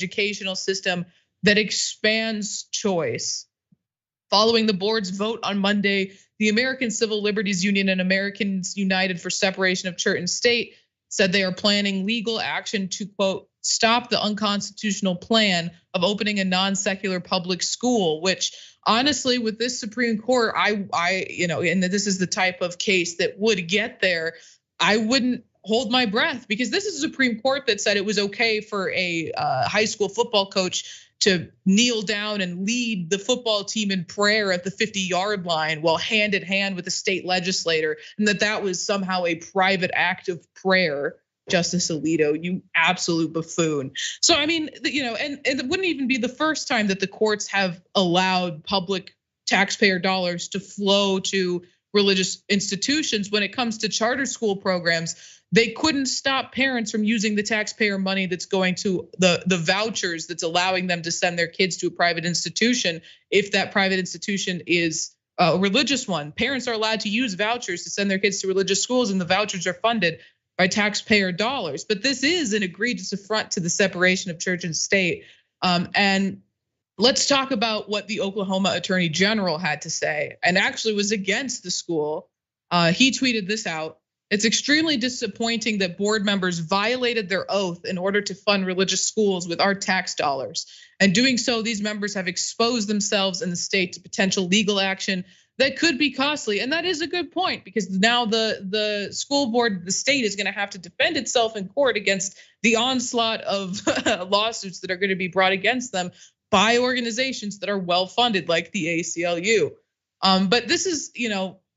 educational system that expands choice. Following the board's vote on Monday, the American Civil Liberties Union and Americans United for Separation of Church and State said they are planning legal action to, quote, stop the unconstitutional plan of opening a non-secular public school, which honestly, with this Supreme Court, and this is the type of case that would get there, I wouldn't hold my breath, because this is a Supreme Court that said it was okay for a high school football coach to kneel down and lead the football team in prayer at the 50-yard line while hand in hand with a state legislator, and that was somehow a private act of prayer. Justice Alito, you absolute buffoon. So I mean, and it wouldn't even be the first time that the courts have allowed public taxpayer dollars to flow to religious institutions. When it comes to charter school programs, they couldn't stop parents from using the taxpayer money that's going to the vouchers that's allowing them to send their kids to a private institution if that private institution is a religious one. Parents are allowed to use vouchers to send their kids to religious schools, and the vouchers are funded by taxpayer dollars. But this is an egregious affront to the separation of church and state. And let's talk about what the Oklahoma Attorney General had to say, and actually was against the school. He tweeted this out. It's extremely disappointing that board members violated their oath in order to fund religious schools with our tax dollars. And doing so, these members have exposed themselves and the state to potential legal action that could be costly. And that is a good point, because now the school board, the state, is gonna have to defend itself in court against the onslaught of lawsuits that are gonna be brought against them by organizations that are well-funded, like the ACLU. But this is,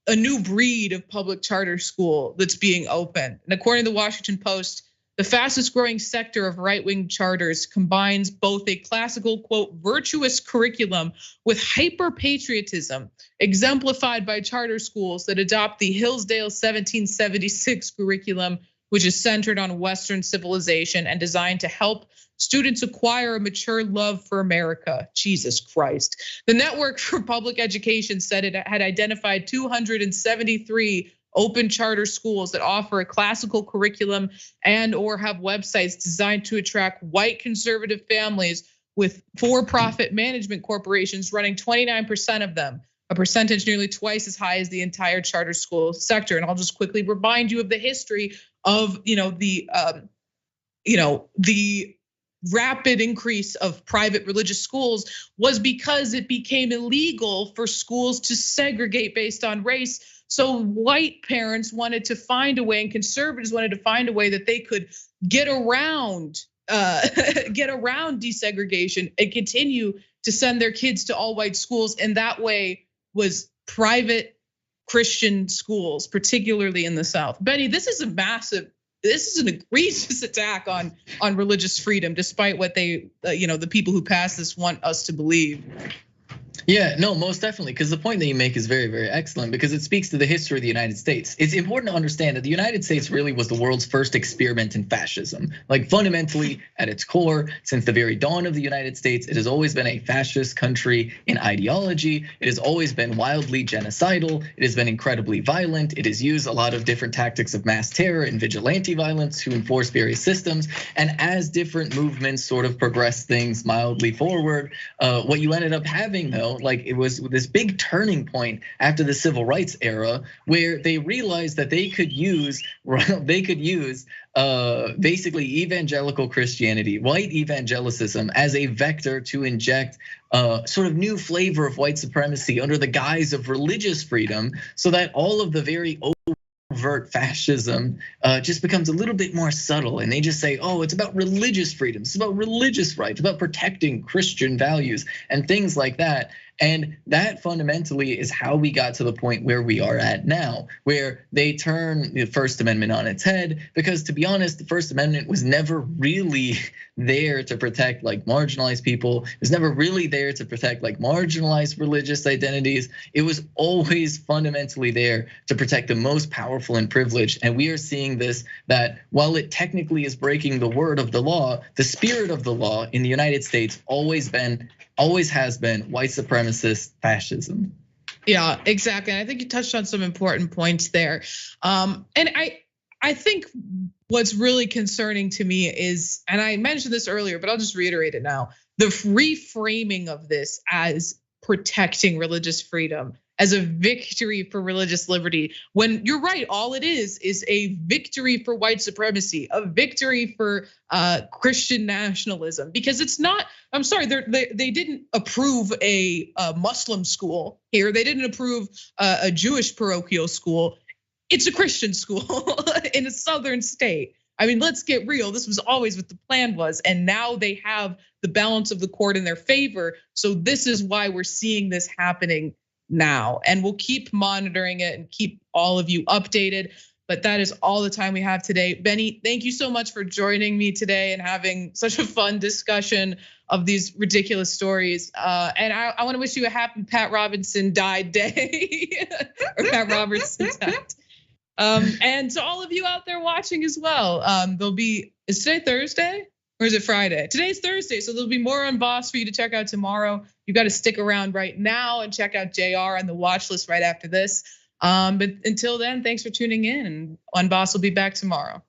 a new breed of public charter school that's being opened. And according to the Washington Post, the fastest growing sector of right-wing charters combines both a classical, quote, virtuous curriculum with hyper-patriotism, exemplified by charter schools that adopt the Hillsdale 1776 curriculum, which is centered on Western civilization and designed to help students acquire a mature love for America. Jesus Christ. The Network for Public Education said it had identified 273 open charter schools that offer a classical curriculum and or have websites designed to attract white conservative families, with for-profit management corporations running 29% of them, a percentage nearly twice as high as the entire charter school sector. And I'll just quickly remind you of the history of the rapid increase of private religious schools was because it became illegal for schools to segregate based on race. So white parents wanted to find a way, and conservatives wanted to find a way that they could get around desegregation and continue to send their kids to all white schools. And that way was private Christian schools, particularly in the South. Benny, this is an egregious attack on religious freedom, despite what the people who pass this want us to believe. Yeah, no, most definitely, because the point that you make is very, very excellent, because it speaks to the history of the United States. It's important to understand that the United States really was the world's first experiment in fascism. Like, fundamentally, at its core, since the very dawn of the United States, it has always been a fascist country in ideology. It has always been wildly genocidal. It has been incredibly violent. It has used a lot of different tactics of mass terror and vigilante violence to enforce various systems. And as different movements sort of progress things mildly forward, what you ended up having, though, like, it was this big turning point after the civil rights era, where they realized that they could use basically evangelical Christianity, white evangelicism, as a vector to inject sort of new flavor of white supremacy under the guise of religious freedom, so that all of the very overt fascism just becomes a little bit more subtle, and they just say, oh, it's about religious freedom, it's about religious rights, about protecting Christian values and things like that. And that fundamentally is how we got to the point where we are at now, where they turn the First Amendment on its head, because to be honest, the First Amendment was never really there to protect like marginalized people. It was never really there to protect like marginalized religious identities. It was always fundamentally there to protect the most powerful and privileged. And we are seeing this, that while it technically is breaking the word of the law, the spirit of the law in the United States always has been white supremacist fascism. Yeah, exactly. And I think you touched on some important points there. And I think what's really concerning to me is, and I mentioned this earlier, but I'll just reiterate it now, the reframing of this as protecting religious freedom, as a victory for religious liberty, when you're right, all it is a victory for white supremacy, a victory for Christian nationalism. Because it's not, I'm sorry, they didn't approve a Muslim school here. They didn't approve a Jewish parochial school. It's a Christian school in a southern state. I mean, let's get real. This was always what the plan was. And now they have the balance of the court in their favor. So this is why we're seeing this happening now. And we'll keep monitoring it and keep all of you updated. But that is all the time we have today. Benny, thank you so much for joining me today and having such a fun discussion of these ridiculous stories. And I want to wish you a happy Pat Robinson died day, or Pat Robertson died. And to all of you out there watching as well, is today Thursday or is it Friday? Today's Thursday, so there'll be more on Boss for you to check out tomorrow. You got to stick around right now and check out Jayar on the watch list right after this. But until then, thanks for tuning in, and On Boss will be back tomorrow.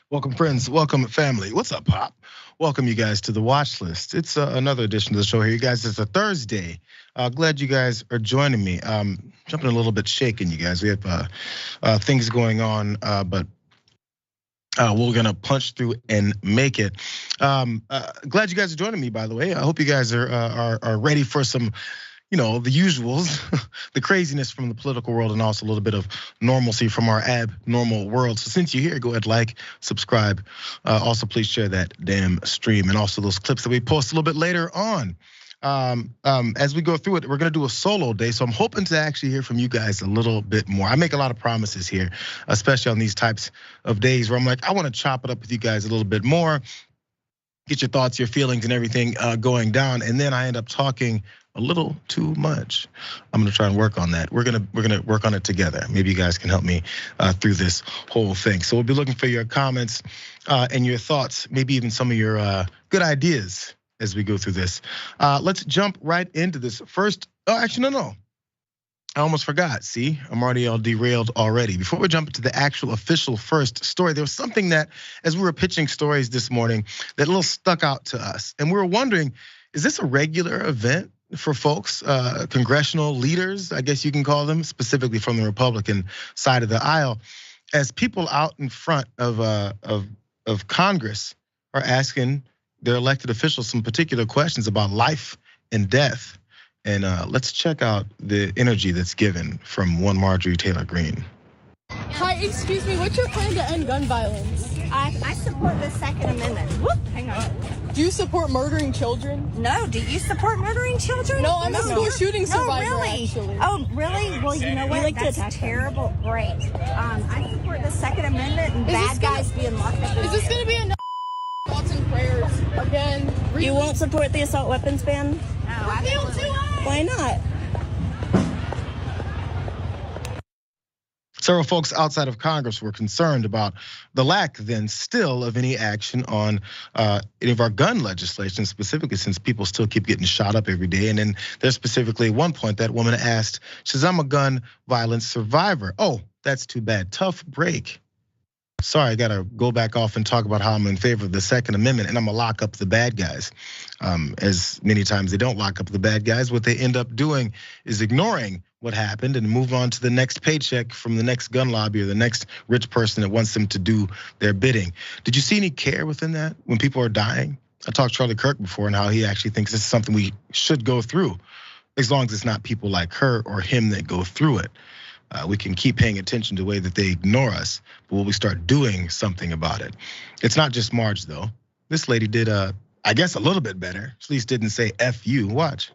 Welcome, friends. Welcome, family. What's up, Pop? Welcome you guys to the watch list. It's another edition of the show here. You guys, it's a Thursday. Glad you guys are joining me. Jumping a little bit shaken, you guys. We have things going on, but we're gonna punch through and make it. Glad you guys are joining me, by the way. I hope you guys are ready for some, the usuals, the craziness from the political world, and also a little bit of normalcy from our abnormal world. So since you're here, go ahead, like, subscribe. Also, please share that damn stream and also those clips that we post a little bit later on. As we go through it, we're gonna do a solo day. So I'm hoping to actually hear from you guys a little bit more. I make a lot of promises here, especially on these types of days where I'm like, I wanna chop it up with you guys a little bit more, get your thoughts, your feelings and everything going down. And then I end up talking a little too much. I'm gonna try and work on that. We're gonna work on it together. Maybe you guys can help me through this whole thing. So we'll be looking for your comments and your thoughts, maybe even some of your good ideas as we go through this. Let's jump right into this first. Oh, actually, no. I almost forgot. See, I'm already all derailed already. Before we jump into the actual official first story, there was something that, as we were pitching stories this morning, that a little stuck out to us. And we were wondering, is this a regular event for folks, congressional leaders, I guess you can call them, specifically from the Republican side of the aisle, as people out in front of Congress are asking their elected officials some particular questions about life and death. And let's check out the energy that's given from one Marjorie Taylor Greene. Hi, excuse me, what's your plan to end gun violence? I support the Second Amendment. Whoop, hang on. Do you support murdering children? No, do you support murdering children? No, I'm a school shooting survivor, really? actually. Oh, really? Well, you know what? That's terrible. Great. I support the Second Amendment and bad guys being locked up in Is this going to be a thoughts and prayers again? You won't support the assault weapons ban? No, absolutely. Why not? Several folks outside of Congress were concerned about the lack then still of any action on any of our gun legislation, specifically since people still keep getting shot up every day. And then there's specifically one point that woman asked, she says, I'm a gun violence survivor. Oh, that's too bad, tough break. Sorry, I gotta go back off and talk about how I'm in favor of the Second Amendment and I'm gonna lock up the bad guys. As many times they don't lock up the bad guys, what they end up doing is ignoring what happened and move on to the next paycheck from the next gun lobby or the next rich person that wants them to do their bidding. Did you see any care within that when people are dying? I talked to Charlie Kirk before and how he actually thinks this is something we should go through, as long as it's not people like her or him that go through it. We can keep paying attention to the way that they ignore us, but will we start doing something about it? It's not just Marge though. This lady did, I guess, a little bit better. At least didn't say F you, watch.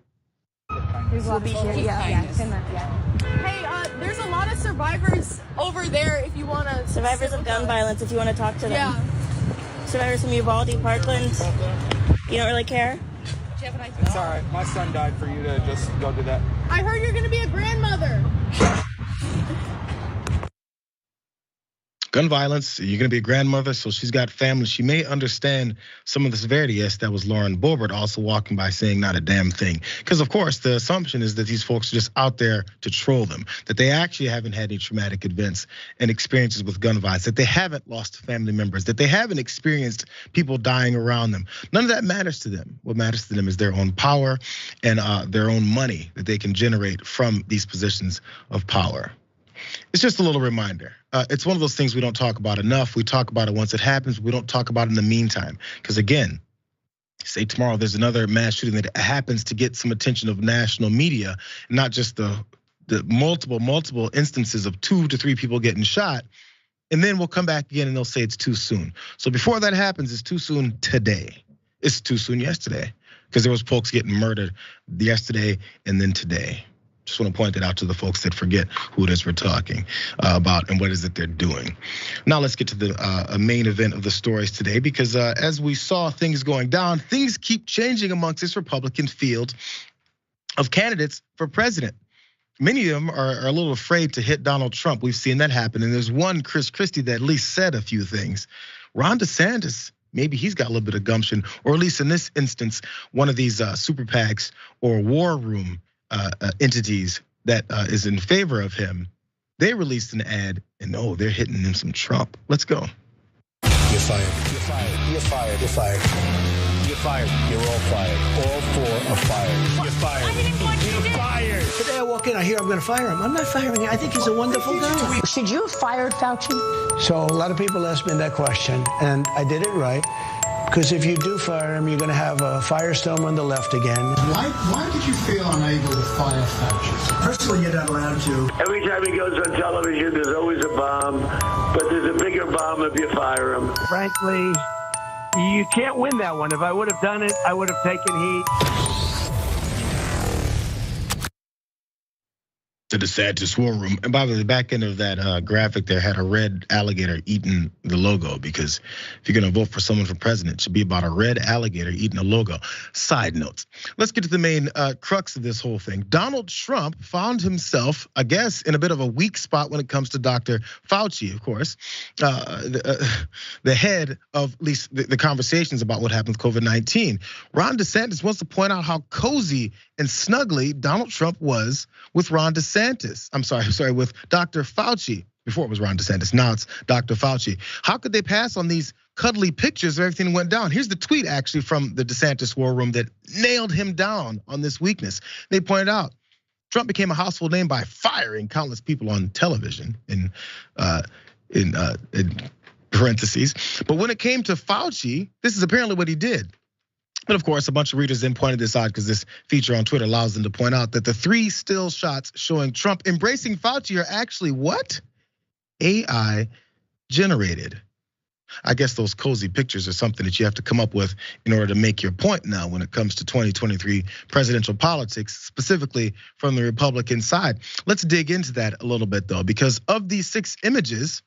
We'll be here, yeah. Hey, there's a lot of survivors over there if you wanna. Survivors of gun violence, if you want to talk to them. Yeah. Survivors from Uvalde, Parkland. You don't really care? It's all right. My son died for you to just go do that. I heard you're gonna be a grandmother. Gun violence, you're gonna be a grandmother, so she's got family. She may understand some of the severity. Yes, that was Lauren Boebert also walking by saying not a damn thing. Because of course, the assumption is that these folks are just out there to troll them, that they actually haven't had any traumatic events and experiences with gun violence, that they haven't lost family members, that they haven't experienced people dying around them. None of that matters to them. What matters to them is their own power and their own money that they can generate from these positions of power. It's just a little reminder. It's one of those things we don't talk about enough. We talk about it once it happens. We don't talk about it in the meantime. Because again, say tomorrow there's another mass shooting that happens to get some attention of national media, not just the multiple instances of 2 to 3 people getting shot. And then we'll come back again and they'll say it's too soon. So before that happens, it's too soon today. It's too soon yesterday. Because there was folks getting murdered yesterday and then today. Just want to point that out to the folks that forget who it is we're talking about and what is it they're doing. Now let's get to the main event of the stories today, because as we saw things going down, things keep changing amongst this Republican field of candidates for president. Many of them are a little afraid to hit Donald Trump. We've seen that happen, and there's one, Chris Christie, that at least said a few things. Ron DeSantis, maybe he's got a little bit of gumption, or at least in this instance, one of these super PACs or war room entities that is in favor of him, They released an ad, and they're hitting them some Trump. Let's go. You're fired. You're fired. You're fired. You're fired. You're fired. You're all fired. All four are fired. You're fired. You're fired. Today I walk in, I hear I'm going to fire him. I'm not firing him. I think he's a wonderful guy. Should you have fired Fauci? So a lot of people asked me that question, and I did it right. Because if you do fire him, you're going to have a firestorm on the left again. Why did you feel unable to fire Fauci? Personally, you're not allowed to. Every time he goes on television, there's always a bomb. But there's a bigger bomb if you fire him. Frankly, you can't win that one. If I would have done it, I would have taken heat. The Desantis war room. And by the way, the back end of that graphic there had a red alligator eating the logo, because if you're gonna vote for someone for president, it should be about a red alligator eating a logo. Side notes. Let's get to the main crux of this whole thing. Donald Trump found himself, I guess, in a bit of a weak spot when it comes to Dr. Fauci, of course. The head of at least the conversations about what happened with COVID-19. Ron DeSantis wants to point out how cozy and snuggly Donald Trump was with Ron DeSantis. I'm sorry, with Dr. Fauci. Before it was Ron DeSantis, now it's Dr. Fauci. How could they pass on these cuddly pictures of everything that went down? Here's the tweet actually from the DeSantis war room that nailed him down on this weakness. They pointed out Trump became a household name by firing countless people on television in parentheses. But when it came to Fauci, this is apparently what he did. But of course, a bunch of readers then pointed this out because this feature on Twitter allows them to point out that the 3 still shots showing Trump embracing Fauci are actually what? AI generated. I guess those cozy pictures are something that you have to come up with in order to make your point now when it comes to 2023 presidential politics, specifically from the Republican side. Let's dig into that a little bit though, because of these 6 images,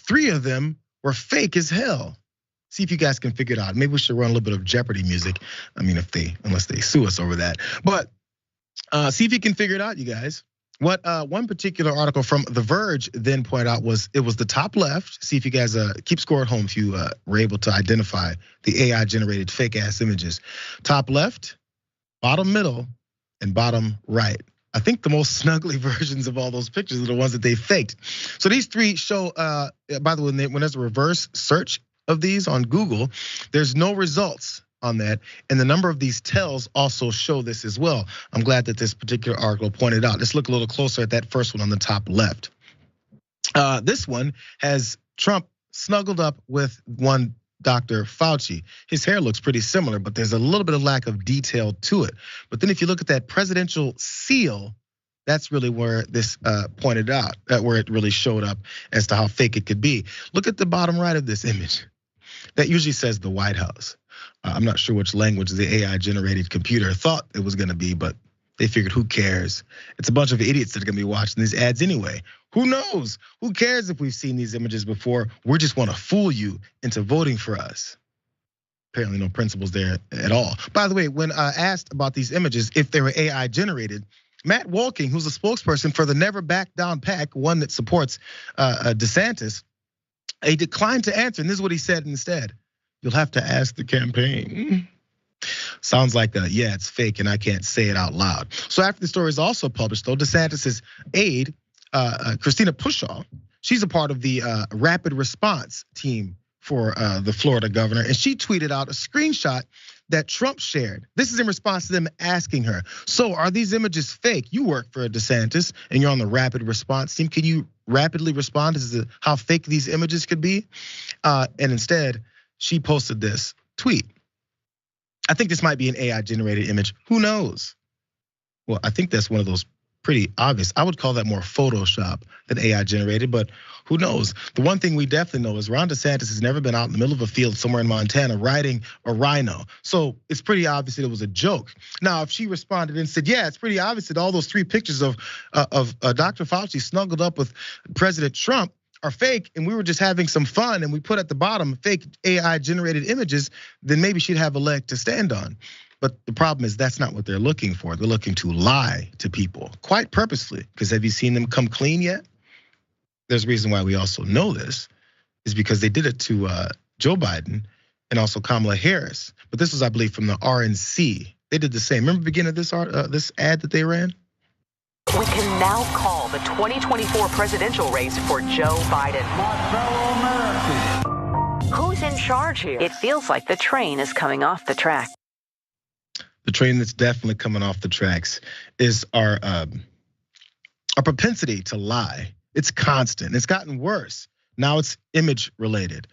3 of them were fake as hell. See if you guys can figure it out. Maybe we should run a little bit of Jeopardy music. I mean, unless they sue us over that. But see if you can figure it out, you guys. What one particular article from The Verge then pointed out was it was the top left. See if you guys keep score at home if you were able to identify the AI generated fake ass images. Top left, bottom middle, and bottom right. I think the most snuggly versions of all those pictures are the ones that they faked. So these 3 show, by the way, when there's a reverse search of these on Google, there's no results on that. And the number of these tells also show this as well. I'm glad that this particular article pointed out. Let's look a little closer at that first one on the top left. This one has Trump snuggled up with one Dr. Fauci. His hair looks pretty similar, but there's a little bit of lack of detail to it. But then if you look at that presidential seal, that's really where this pointed out, where it really showed up as to how fake it could be. Look at the bottom right of this image. That usually says the White House. I'm not sure which language the AI generated computer thought it was gonna be, but they figured who cares? It's a bunch of idiots that are gonna be watching these ads anyway. Who knows? Who cares if we've seen these images before? We just wanna fool you into voting for us. Apparently no principles there at all. By the way, when asked about these images, if they were AI generated, Matt Walking, who's a spokesperson for the Never Back Down PAC, one that supports DeSantis, he declined to answer, and this is what he said instead. You'll have to ask the campaign. Sounds like yeah, it's fake and I can't say it out loud. So after the story is also published though, DeSantis's aide, Christina Pushaw, she's a part of the rapid response team for the Florida governor, and she tweeted out a screenshot that Trump shared. This is in response to them asking her, so are these images fake? You work for DeSantis and you're on the rapid response team. Can you rapidly respond as to how fake these images could be? And instead, she posted this tweet. I think this might be an AI generated image. Who knows? Well, I think that's one of those pretty obvious. I would call that more Photoshop than AI generated, but who knows? The one thing we definitely know is Ron DeSantis has never been out in the middle of a field somewhere in Montana riding a rhino. So it's pretty obvious that it was a joke. Now, if she responded and said, yeah, it's pretty obvious that all those 3 pictures of Dr. Fauci snuggled up with President Trump are fake and we were just having some fun and we put at the bottom fake AI generated images, then maybe she'd have a leg to stand on. But the problem is that's not what they're looking for. They're looking to lie to people quite purposely. Because have you seen them come clean yet? There's a reason why we also know this is because they did it to Joe Biden and also Kamala Harris. But this was, I believe, from the RNC. They did the same. Remember the beginning of this ad that they ran? We can now call the 2024 presidential race for Joe Biden. My fellow Americans. Who's in charge here? It feels like the train is coming off the track. The train that's definitely coming off the tracks is our propensity to lie. It's constant. It's gotten worse. Now it's image related,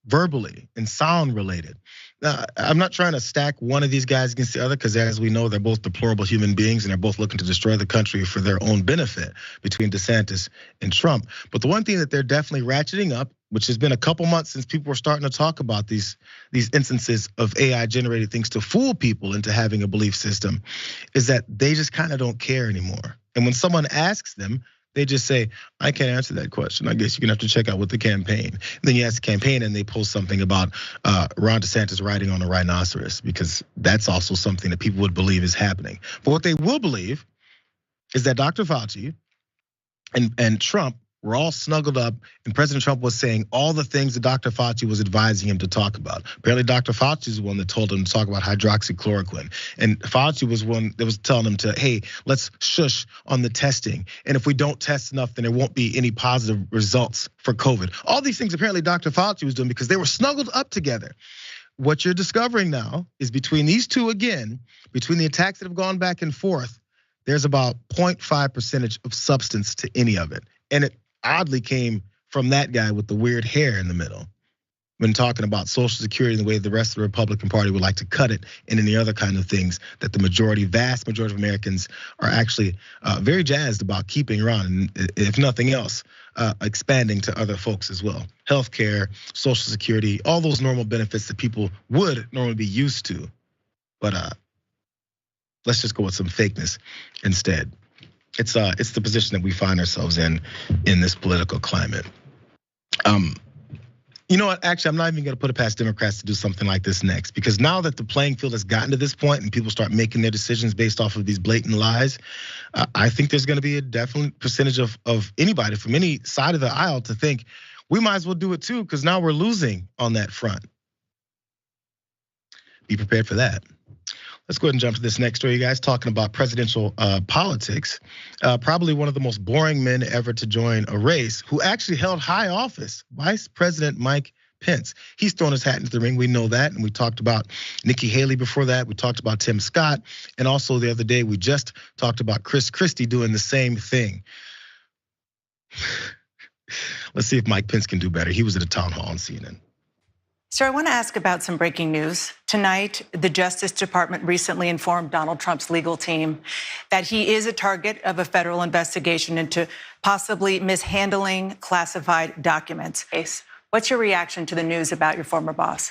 verbally and sound related. Now, I'm not trying to stack one of these guys against the other, because as we know, they're both deplorable human beings and they're both looking to destroy the country for their own benefit, between Desantis and Trump. But the one thing that they're definitely ratcheting up, which has been a couple months since people were starting to talk about these instances of AI generated things to fool people into having a belief system, is that they just kind of don't care anymore. And when someone asks them, they just say, I can't answer that question. I guess you're gonna have to check out with the campaign. And then you ask the campaign and they post something about Ron DeSantis riding on a rhinoceros, because that's also something that people would believe is happening. But what they will believe is that Dr. Fauci and Trump were all snuggled up, and President Trump was saying all the things that Dr. Fauci was advising him to talk about. Apparently, Dr. Fauci is the one that told him to talk about hydroxychloroquine. And Fauci was one that was telling him to, hey, let's shush on the testing. And if we don't test enough, then there won't be any positive results for COVID. All these things apparently Dr. Fauci was doing because they were snuggled up together. What you're discovering now is between these two again, between the attacks that have gone back and forth, there's about 0.5% of substance to any of it. And it oddly came from that guy with the weird hair in the middle, when talking about Social Security and the way the rest of the Republican Party would like to cut it, and any other kind of things that the vast majority of Americans are actually very jazzed about keeping around, and if nothing else, expanding to other folks as well. Healthcare, Social Security, all those normal benefits that people would normally be used to. But let's just go with some fakeness instead. It's the position that we find ourselves in this political climate. You know what? Actually, I'm not even going to put it past Democrats to do something like this next, because now that the playing field has gotten to this point and people start making their decisions based off of these blatant lies, I think there's going to be a definite percentage of anybody from any side of the aisle to think we might as well do it too, because now we're losing on that front. Be prepared for that. Let's go ahead and jump to this next story, you guys, talking about presidential politics. Probably one of the most boring men ever to join a race, who actually held high office, Vice President Mike Pence. He's thrown his hat into the ring, we know that, and we talked about Nikki Haley before that, we talked about Tim Scott, and also the other day we just talked about Chris Christie doing the same thing. Let's see if Mike Pence can do better. He was at a town hall on CNN. So I want to ask about some breaking news. Tonight, the Justice Department recently informed Donald Trump's legal team that he is a target of a federal investigation into possibly mishandling classified documents. What's your reaction to the news about your former boss?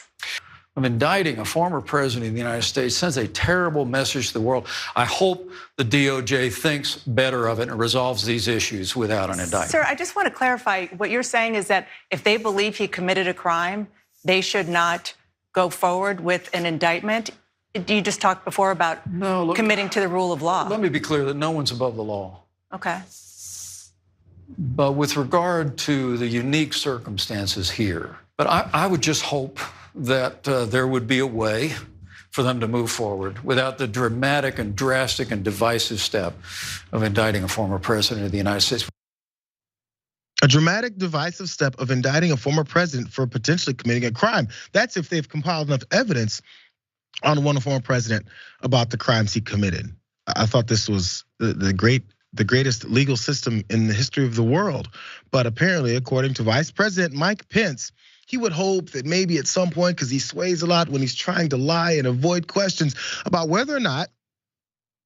Indicting a former president of the United States sends a terrible message to the world. I hope the DOJ thinks better of it and resolves these issues without an indictment. Sir, I just want to clarify. What you're saying is that if they believe he committed a crime, they should not go forward with an indictment. You just talked before about committing to the rule of law. Let me be clear that no one's above the law. Okay. But with regard to the unique circumstances here, but I would just hope that there would be a way for them to move forward without the dramatic and drastic and divisive step of indicting a former president of the United States. A dramatic, divisive step of indicting a former president for potentially committing a crime. That's if they've compiled enough evidence on one former president about the crimes he committed. I thought this was the greatest legal system in the history of the world. But apparently, according to Vice President Mike Pence, he would hope that maybe at some point, because he sways a lot when he's trying to lie and avoid questions about whether or not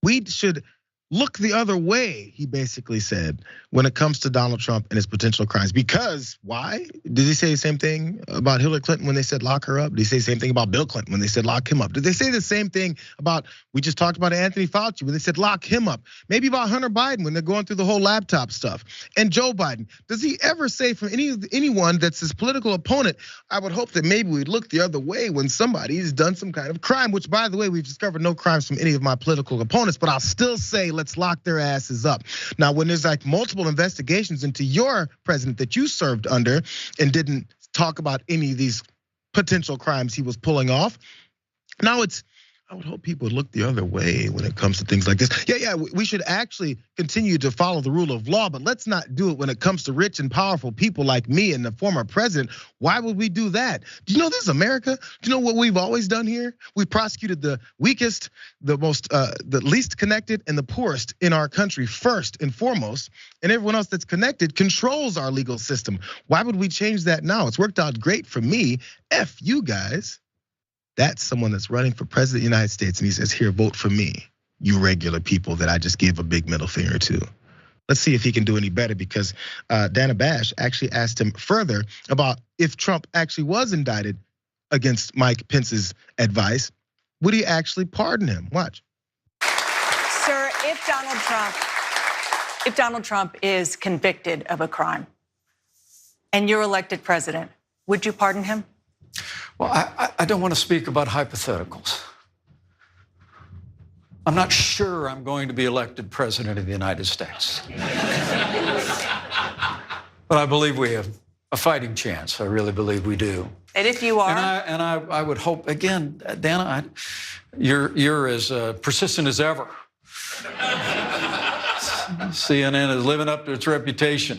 we should look the other way, he basically said, when it comes to Donald Trump and his potential crimes. Because why? Did he say the same thing about Hillary Clinton when they said lock her up? Did he say the same thing about Bill Clinton when they said lock him up? Did they say the same thing about, we just talked about Anthony Fauci when they said lock him up? Maybe about Hunter Biden when they're going through the whole laptop stuff. And Joe Biden, does he ever say from anyone that's his political opponent, I would hope that maybe we'd look the other way when somebody's done some kind of crime, which by the way, we've discovered no crimes from any of my political opponents, but I'll still say let's lock their asses up. Now, when there's like multiple investigations into your president that you served under and didn't talk about any of these potential crimes he was pulling off, now it's I would hope people would look the other way when it comes to things like this. Yeah, we should actually continue to follow the rule of law, but let's not do it when it comes to rich and powerful people like me and the former president. Why would we do that? Do you know this is America? Do you know what we've always done here? We prosecuted the weakest, the least connected, and the poorest in our country first and foremost, and everyone else that's connected controls our legal system. Why would we change that now? It's worked out great for me. F you guys. That's someone that's running for president of the United States, and he says, here, vote for me, you regular people that I just gave a big middle finger to. Let's see if he can do any better, because Dana Bash actually asked him further about if Trump actually was indicted against Mike Pence's advice, would he actually pardon him? Watch. Sir, if Donald Trump is convicted of a crime and you're elected president, would you pardon him? Well, I don't want to speak about hypotheticals. I'm not sure I'm going to be elected president of the United States. But I believe we have a fighting chance. I really believe we do. And if you are? And I would hope, again, Dana, you're as persistent as ever. CNN is living up to its reputation.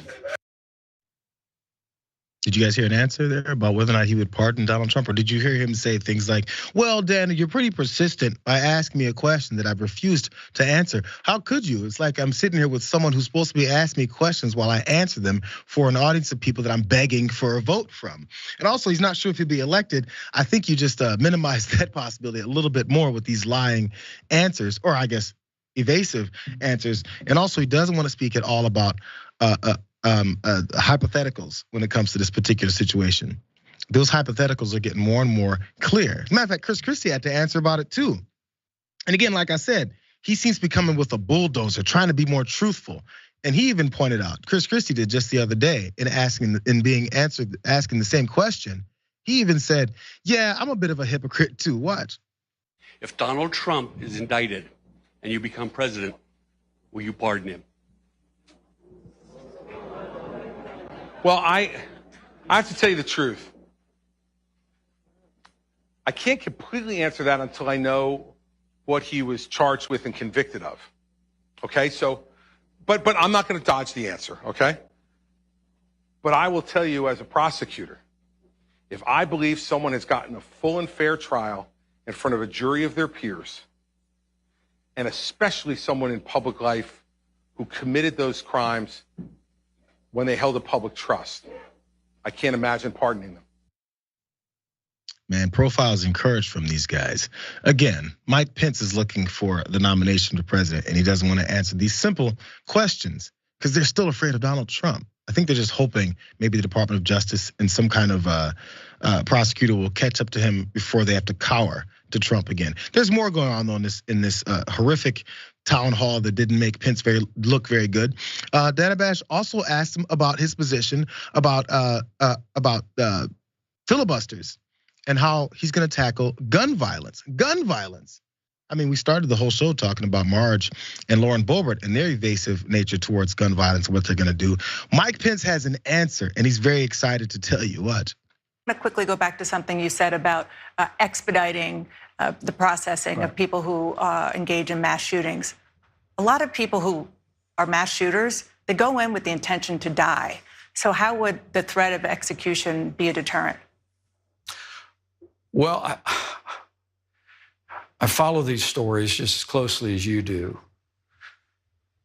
Did you guys hear an answer there about whether or not he would pardon Donald Trump? Or did you hear him say things like, well, Dan, you're pretty persistent by asking me a question that I've refused to answer. How could you? It's like I'm sitting here with someone who's supposed to be asking me questions while I answer them for an audience of people that I'm begging for a vote from. And also, he's not sure if he'll be elected. I think you just minimized that possibility a little bit more with these lying answers, or I guess evasive answers. And also, he doesn't want to speak at all about hypotheticals when it comes to this particular situation. Those hypotheticals are getting more and more clear. As a matter of fact, Chris Christie had to answer about it too. And again, like I said, he seems to be coming with a bulldozer, trying to be more truthful. And he even pointed out, Chris Christie did just the other day in asking the same question. He even said, yeah, I'm a bit of a hypocrite too. Watch. If Donald Trump is indicted and you become president, will you pardon him? Well, I have to tell you the truth. I can't completely answer that until I know what he was charged with and convicted of. Okay, so, but I'm not going to dodge the answer, okay? But I will tell you as a prosecutor, if I believe someone has gotten a full and fair trial in front of a jury of their peers, and especially someone in public life who committed those crimes when they held a public trust, I can't imagine pardoning them. Man, profiles encouraged from these guys. Again, Mike Pence is looking for the nomination for president, and he doesn't want to answer these simple questions because they're still afraid of Donald Trump. I think they're just hoping maybe the Department of Justice and some kind of prosecutor will catch up to him before they have to cower to Trump again. There's more going on in this horrific town hall that didn't make Pence look very good. Dana Bash also asked him about his position about filibusters and how he's going to tackle gun violence. Gun violence. I mean, we started the whole show talking about Marge and Lauren Boebert and their evasive nature towards gun violence and what they're going to do. Mike Pence has an answer, and he's very excited to tell you what. I'm gonna quickly go back to something you said about expediting the processing of people who engage in mass shootings. A lot of people who are mass shooters, they go in with the intention to die. So how would the threat of execution be a deterrent? Well, I follow these stories just as closely as you do.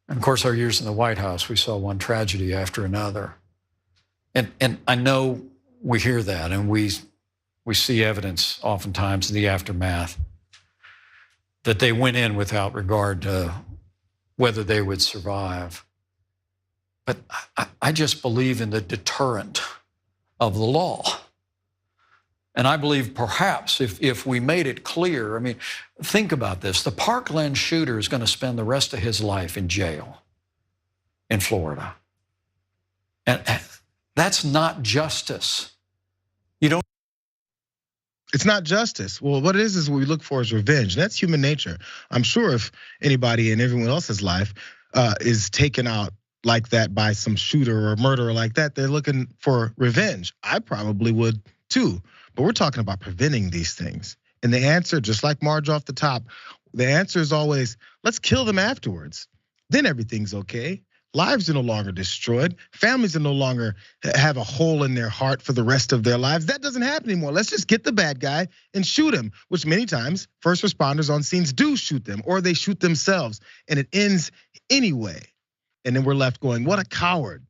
And of course, our years in the White House, we saw one tragedy after another. And I know we hear that, and we see evidence oftentimes in the aftermath that they went in without regard to whether they would survive. But I just believe in the deterrent of the law. And I believe perhaps if we made it clear, I mean, think about this. The Parkland shooter is going to spend the rest of his life in jail in Florida. And that's not justice. It's not justice. Well, what it is what we look for is revenge. That's human nature. I'm sure if anybody in everyone else's life is taken out like that by some shooter or murderer like that, they're looking for revenge. I probably would too. But we're talking about preventing these things. And the answer, just like Marge off the top, the answer is always, let's kill them afterwards. Then everything's okay. Lives are no longer destroyed. Families are no longer have a hole in their heart for the rest of their lives. That doesn't happen anymore. Let's just get the bad guy and shoot him, which many times first responders on scenes do shoot them, or they shoot themselves, and it ends anyway. And then we're left going, what a coward.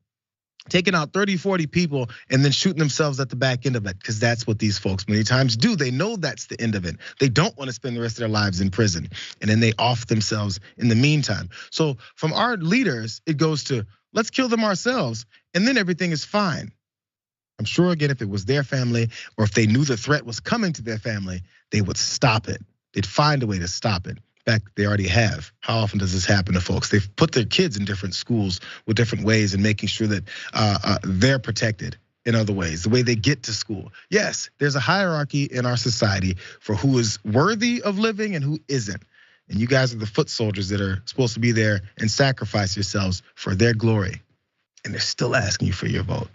Taking out 30, 40 people and then shooting themselves at the back end of it, because that's what these folks many times do. They know that's the end of it. They don't want to spend the rest of their lives in prison, and then they off themselves in the meantime. So from our leaders, it goes to, let's kill them ourselves, and then everything is fine. I'm sure, again, if it was their family, or if they knew the threat was coming to their family, they would stop it. They'd find a way to stop it. In fact, they already have. How often does this happen to folks? They've put their kids in different schools with different ways and making sure that they're protected in other ways, the way they get to school. Yes, there's a hierarchy in our society for who is worthy of living and who isn't. And you guys are the foot soldiers that are supposed to be there and sacrifice yourselves for their glory. And they're still asking you for your vote.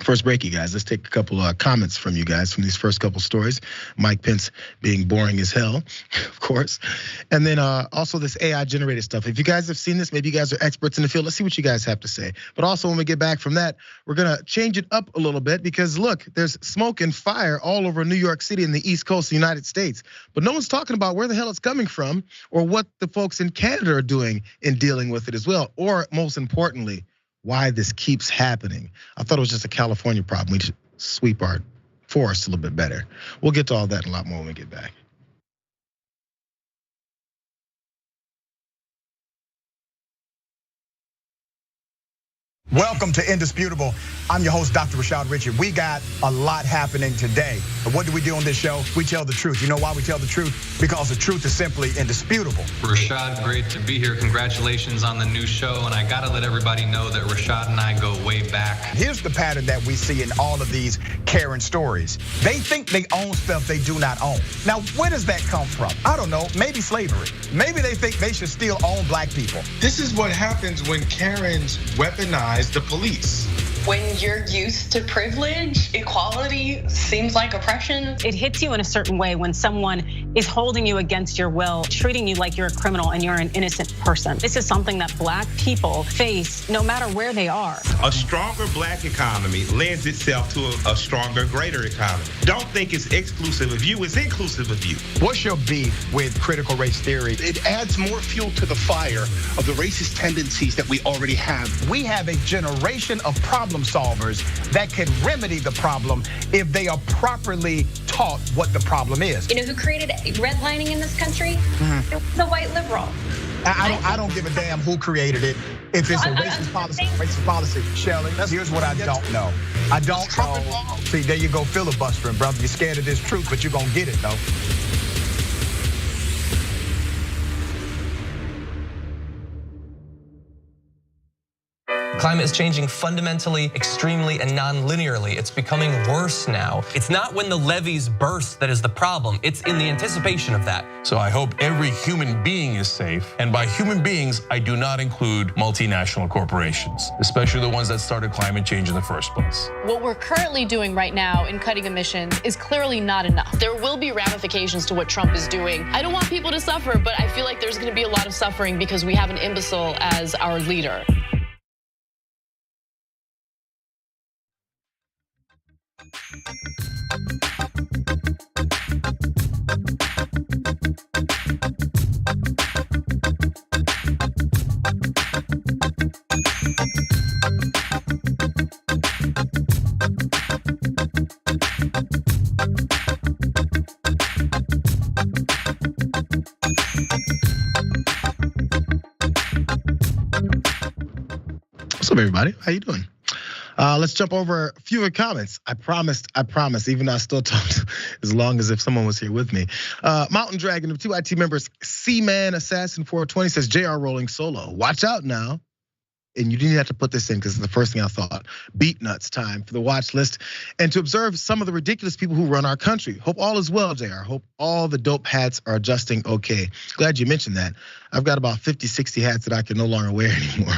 First break, you guys. Let's take a couple of comments from you guys from these first couple stories. Mike Pence being boring as hell, of course. And then also this AI generated stuff. If you guys have seen this, maybe you guys are experts in the field. Let's see what you guys have to say. But also when we get back from that, we're gonna change it up a little bit, because look, there's smoke and fire all over New York City and the East Coast of the United States. But no one's talking about where the hell it's coming from, or what the folks in Canada are doing in dealing with it as well. Or most importantly, why this keeps happening. I thought it was just a California problem. We should sweep our forests a little bit better. We'll get to all that and a lot more when we get back. Welcome to Indisputable. I'm your host, Dr. Rashad Richard. We got a lot happening today. But what do we do on this show? We tell the truth. You know why we tell the truth? Because the truth is simply indisputable. Rashad, great to be here. Congratulations on the new show. And I gotta let everybody know that Rashad and I go way back. Here's the pattern that we see in all of these Karen stories. They think they own stuff they do not own. Now, where does that come from? I don't know, maybe slavery. Maybe they think they should still own black people. This is what happens when Karens weaponize the police. When you're used to privilege, equality seems like oppression. It hits you in a certain way when someone is holding you against your will, treating you like you're a criminal and you're an innocent person. This is something that black people face no matter where they are. A stronger black economy lends itself to a stronger, greater economy. Don't think it's exclusive of you, it's inclusive of you. What's your beef with critical race theory? It adds more fuel to the fire of the racist tendencies that we already have. We have a generation of problem solvers that can remedy the problem if they are properly taught what the problem is. You know who created redlining in this country? It was a white liberal. I don't give a damn who created it. If it's a racist policy, Shelley, here's what I don't know. I don't know. See, there you go filibustering, brother. You're scared of this truth, but you're gonna get it though. Climate is changing fundamentally, extremely, and non-linearly. It's becoming worse now. It's not when the levees burst that is the problem. It's in the anticipation of that. So I hope every human being is safe. And by human beings, I do not include multinational corporations, especially the ones that started climate change in the first place. What we're currently doing right now in cutting emissions is clearly not enough. There will be ramifications to what Trump is doing. I don't want people to suffer, but I feel like there's gonna be a lot of suffering because we have an imbecile as our leader. What's up, everybody? How you doing? Let's jump over a few comments. I promise, even though I still talked as long as if someone was here with me. Mountain Dragon of 2 IT members, C-Man Assassin 420 says, JR rolling solo. Watch out now. And you didn't have to put this in because it's the first thing I thought. Beat nuts time for the watch list. And to observe some of the ridiculous people who run our country. Hope all is well, JR. Hope all the dope hats are adjusting okay. Glad you mentioned that. I've got about 50, 60 hats that I can no longer wear anymore.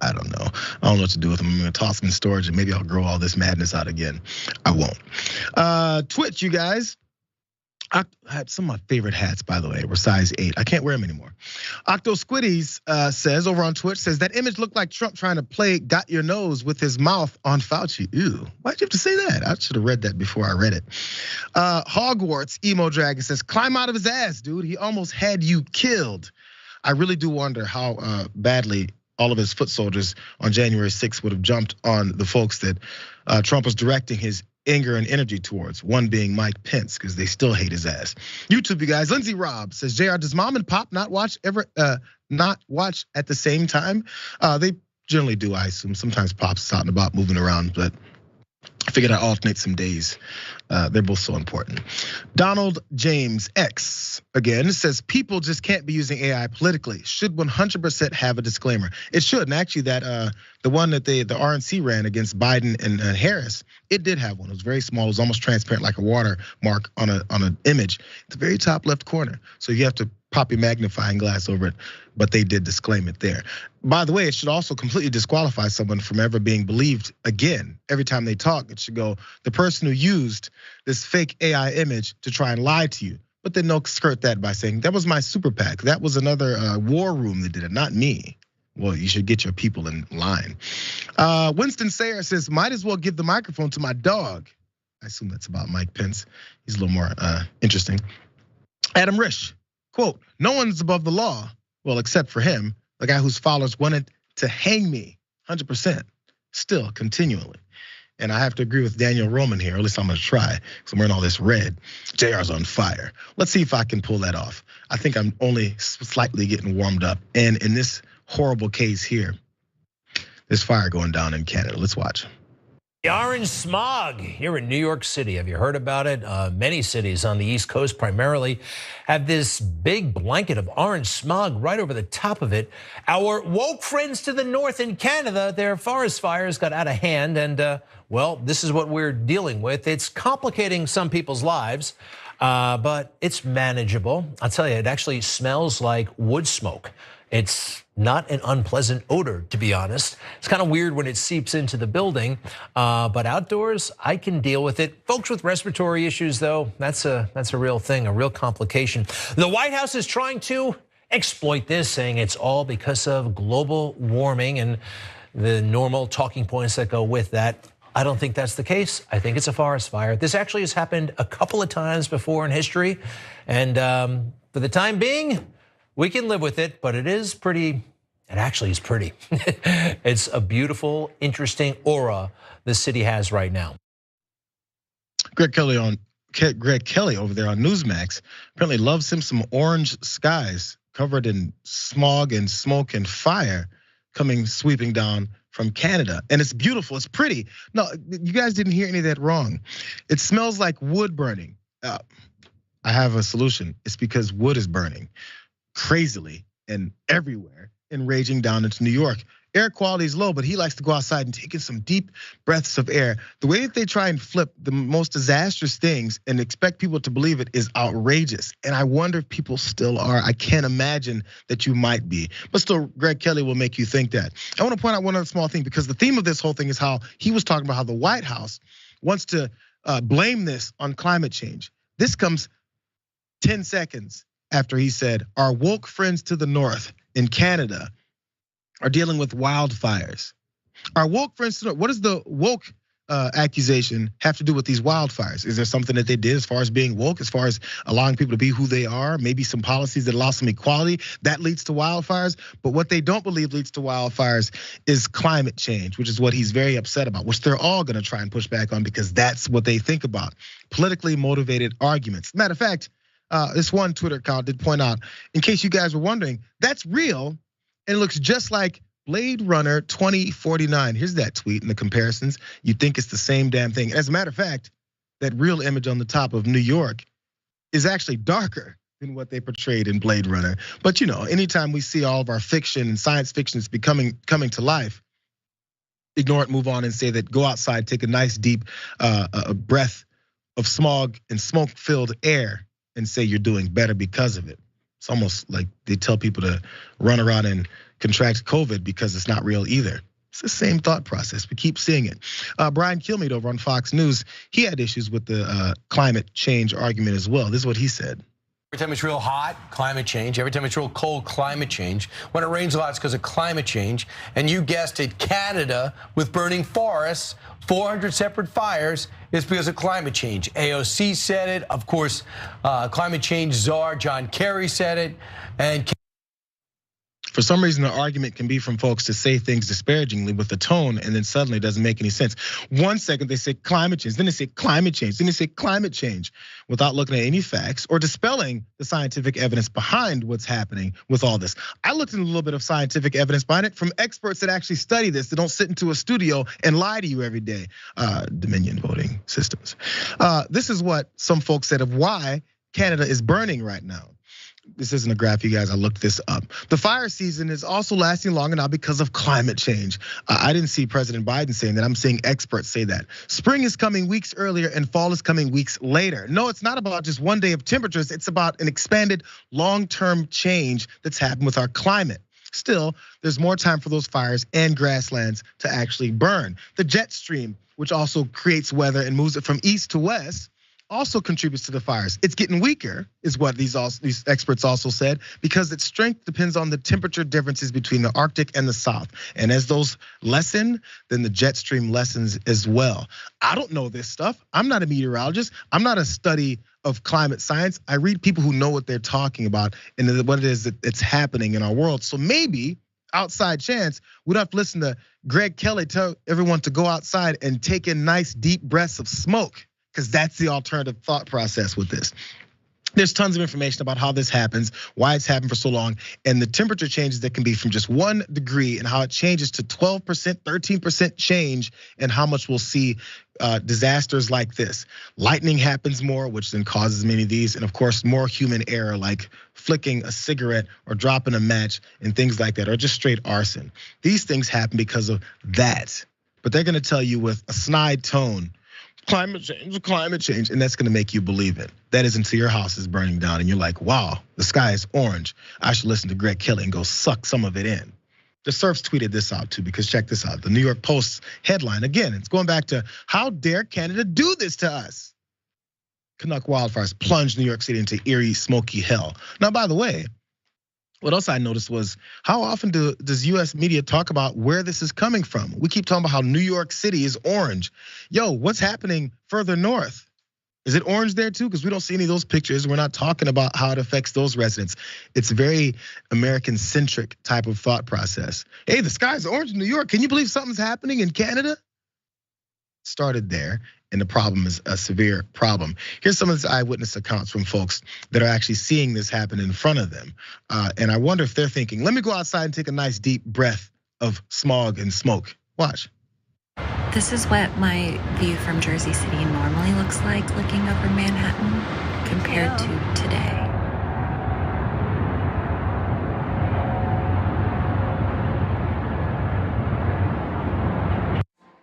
I don't know. I don't know what to do with them. I'm gonna toss them in storage and maybe I'll grow all this madness out again. I won't. Twitch, you guys. I had some of my favorite hats, by the way, were size 8. I can't wear them anymore. Octo Squiddies says over on Twitch, says that image looked like Trump trying to play got your nose with his mouth on Fauci. Ew, why'd you have to say that? I should have read that before I read it. Hogwarts Emo Dragon says, climb out of his ass, dude. He almost had you killed. I really do wonder how badly all of his foot soldiers on January 6th would have jumped on the folks that Trump was directing his anger and energy towards, one being Mike Pence, because they still hate his ass. YouTube, you guys. Lindsey Robb says, JR, does mom and pop not watch at the same time? They generally do, I assume. Sometimes pop's is out and about moving around, but I figured I'd alternate some days. They're both so important. Donald James X again says people just can't be using AI politically. Should 100% have a disclaimer. It should, and actually that the one that the RNC ran against Biden and Harris, it did have one. It was very small. It was almost transparent, like a watermark on an image at the very top left corner. So you have to pop your magnifying glass over it, but they did disclaim it there. By the way, it should also completely disqualify someone from ever being believed again. Every time they talk, it should go, the person who used this fake AI image to try and lie to you. But then they'll skirt that by saying, that was my super PAC. That was another war room that did it, not me. Well, you should get your people in line. Winston Sayre says, might as well give the microphone to my dog. I assume that's about Mike Pence. He's a little more interesting. Adam Risch. Quote, no one's above the law. Well, except for him, the guy whose followers wanted to hang me 100%, still continually. And I have to agree with Daniel Roman here, or at least I'm gonna try, because I'm wearing all this red. JR's on fire. Let's see if I can pull that off. I think I'm only slightly getting warmed up. And in this horrible case here, there's fire going down in Canada. Let's watch. The orange smog here in New York City. Have you heard about it? Many cities on the East Coast primarily have this big blanket of orange smog right over the top of it. Our woke friends to the north in Canada, their forest fires got out of hand, and well, this is what we're dealing with. It's complicating some people's lives, but it's manageable. I'll tell you, it actually smells like wood smoke. It's not an unpleasant odor, to be honest. It's kind of weird when it seeps into the building, but outdoors, I can deal with it. Folks with respiratory issues, though, that's a real thing, a real complication. The White House is trying to exploit this, saying it's all because of global warming and the normal talking points that go with that. I don't think that's the case. I think it's a forest fire. This actually has happened a couple of times before in history, and for the time being, we can live with it, but it is pretty, it actually is pretty. It's a beautiful, interesting aura the city has right now. Greg Kelly over there on Newsmax apparently loves him some orange skies covered in smog and smoke and fire coming sweeping down from Canada. And it's beautiful, it's pretty. No, you guys didn't hear any of that wrong. It smells like wood burning. I have a solution. It's because wood is burning crazily and everywhere and raging down into New York. Air quality is low, but he likes to go outside and take in some deep breaths of air. The way that they try and flip the most disastrous things and expect people to believe it is outrageous. And I wonder if people still are. I can't imagine that you might be. But still, Greg Kelly will make you think that. I want to point out one other small thing, because the theme of this whole thing is how he was talking about how the White House wants to blame this on climate change. This comes 10 seconds after he said, our woke friends to the north in Canada are dealing with wildfires. Our woke friends to the north, what does the woke accusation have to do with these wildfires? Is there something that they did as far as being woke, as far as allowing people to be who they are? Maybe some policies that allow some equality that leads to wildfires. But what they don't believe leads to wildfires is climate change, which is what he's very upset about, which they're all gonna try and push back on, because that's what they think about. Politically motivated arguments. Matter of fact, this one Twitter account did point out, in case you guys were wondering, that's real, and it looks just like Blade Runner 2049. Here's that tweet and the comparisons. You think it's the same damn thing. As a matter of fact, that real image on the top of New York is actually darker than what they portrayed in Blade Runner. But anytime we see all of our fiction and science fiction is coming to life, ignore it, move on, and say that go outside, take a nice deep breath of smog and smoke-filled air, and say you're doing better because of it. It's almost like they tell people to run around and contract COVID because it's not real either. It's the same thought process. We keep seeing it. Brian Kilmeade over on Fox News, he had issues with the climate change argument as well. This is what he said. Every time it's real hot, climate change. Every time it's real cold, climate change. When it rains a lot, it's because of climate change. And you guessed it, Canada with burning forests, 400 separate fires, is because of climate change. AOC said it. Of course, climate change czar John Kerry said it. And for some reason, the argument can be from folks to say things disparagingly with the tone, and then suddenly it doesn't make any sense. 1 second they say climate change, then they say climate change, then they say climate change without looking at any facts or dispelling the scientific evidence behind what's happening with all this. I looked at a little bit of scientific evidence behind it from experts that actually study this, that don't sit into a studio and lie to you every day. Dominion voting systems. This is what some folks said of why Canada is burning right now. This isn't a graph, you guys, I looked this up. The fire season is also lasting longer now because of climate change. I didn't see President Biden saying that, I'm seeing experts say that. Spring is coming weeks earlier and fall is coming weeks later. No, it's not about just one day of temperatures, it's about an expanded long-term change that's happened with our climate. Still, there's more time for those fires and grasslands to actually burn. The jet stream, which also creates weather and moves it from east to west, also contributes to the fires. It's getting weaker, is what these experts also said, because its strength depends on the temperature differences between the Arctic and the South. And as those lessen, then the jet stream lessens as well. I don't know this stuff. I'm not a meteorologist. I'm not a study of climate science. I read people who know what they're talking about and what it is that's happening in our world. So maybe, outside chance, we don't have to listen to Greg Kelly tell everyone to go outside and take in nice deep breaths of smoke, because that's the alternative thought process with this. There's tons of information about how this happens, why it's happened for so long, and the temperature changes that can be from just 1 degree and how it changes to 12%, 13% change, and how much we'll see disasters like this. Lightning happens more, which then causes many of these, and of course, more human error like flicking a cigarette or dropping a match and things like that, or just straight arson. These things happen because of that, but they're gonna tell you with a snide tone, climate change, and that's gonna make you believe it. That is until your house is burning down and you're like, wow, the sky is orange. I should listen to Greg Kelly and go suck some of it in. The Surfs tweeted this out too, because check this out. The New York Post headline, again, it's going back to how dare Canada do this to us? Canuck wildfires plunged New York City into eerie, smoky hell. Now, by the way, what else I noticed was how often does US media talk about where this is coming from? We keep talking about how New York City is orange. Yo, what's happening further north? Is it orange there too? Because we don't see any of those pictures. We're not talking about how it affects those residents. It's a very American-centric type of thought process. Hey, the sky's orange in New York. Can you believe something's happening in Canada? Started there, and the problem is a severe problem. Here's some of the eyewitness accounts from folks that are actually seeing this happen in front of them. And I wonder if they're thinking, let me go outside and take a nice deep breath of smog and smoke. Watch. This is what my view from Jersey City normally looks like looking over Manhattan compared to today.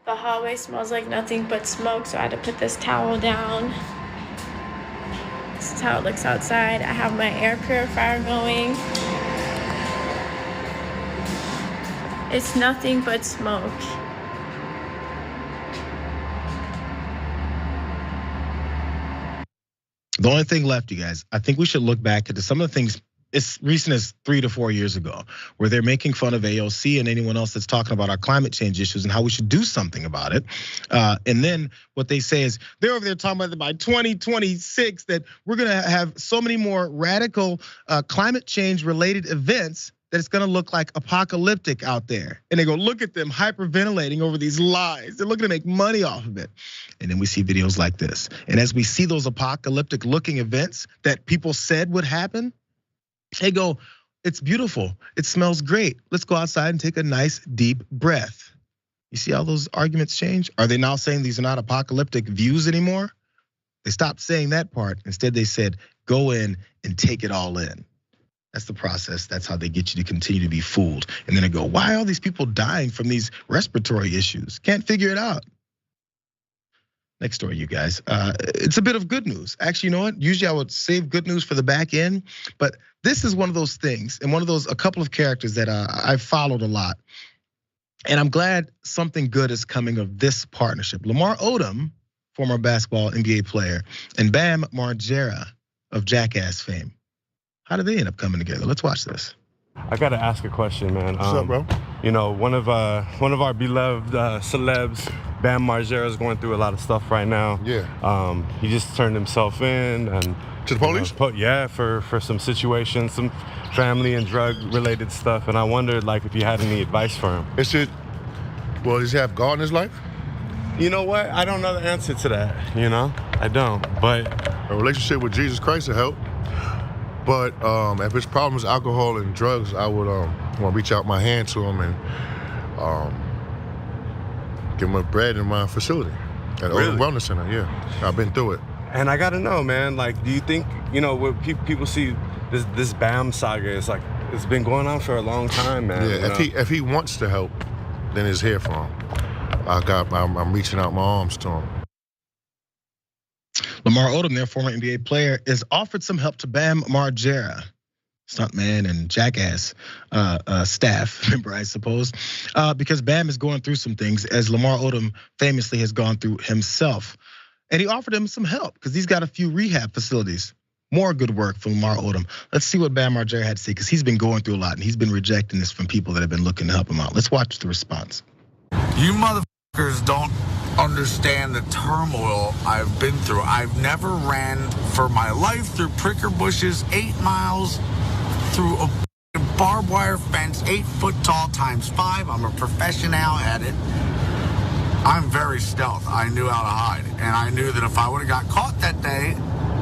The hallway smells like nothing but smoke, so I had to put this towel down. This is how it looks outside. I have my air purifier going. It's nothing but smoke. The only thing left, you guys, I think we should look back into some of the things as recent as 3 to 4 years ago, where they're making fun of AOC and anyone else that's talking about our climate change issues and how we should do something about it. And then what they say is they're over there talking about by 2026 that we're gonna have so many more radical climate change related events that it's gonna look like apocalyptic out there. And they go, look at them hyperventilating over these lies. They're looking to make money off of it. And then we see videos like this. And as we see those apocalyptic looking events that people said would happen, they go, it's beautiful, it smells great. Let's go outside and take a nice deep breath. You see how those arguments change? Are they now saying these are not apocalyptic views anymore? They stopped saying that part. Instead, they said, go in and take it all in. That's the process. That's how they get you to continue to be fooled. And then they go, why are all these people dying from these respiratory issues? Can't figure it out. Next story, you guys. It's a bit of good news. Actually, you know what? Usually I would save good news for the back end, but this is one of those things, and one of those, a couple of characters that I've followed a lot. And I'm glad something good is coming of this partnership. Lamar Odom, former basketball NBA player, and Bam Margera of Jackass fame. How did they end up coming together? Let's watch this. I gotta ask a question, man. What's up, bro? You know, one of our beloved celebs, Bam Margera, is going through a lot of stuff right now. Yeah. He just turned himself in and to the police. For some situations, some family and drug-related stuff. And I wondered, like, if you had any advice for him. Does he have God in his life? You know what? I don't know the answer to that. You know, I don't. But a relationship with Jesus Christ will help. But if his problem is alcohol and drugs, I would want to reach out my hand to him and give him a bread in my facility at Odom Wellness Center. Yeah, I've been through it. And I gotta know, man. Like, do you think, you know, when people see this Bam saga, it's like it's been going on for a long time, man. Yeah, if he wants to help, then it's here for him. I'm reaching out my arms to him. Lamar Odom, their former NBA player, is offered some help to Bam Margera, stuntman and Jackass staff member, I suppose, because Bam is going through some things, as Lamar Odom famously has gone through himself. And he offered him some help because he's got a few rehab facilities. More good work from Lamar Odom. Let's see what Bam Margera had to say, because he's been going through a lot and he's been rejecting this from people that have been looking to help him out. Let's watch the response. You motherfuckers don't understand the turmoil I've been through. I've never ran for my life through pricker bushes, 8 miles through a barbed wire fence, 8 foot tall times 5. I'm a professional at it. I'm very stealth. I knew how to hide. And I knew that if I would have got caught that day,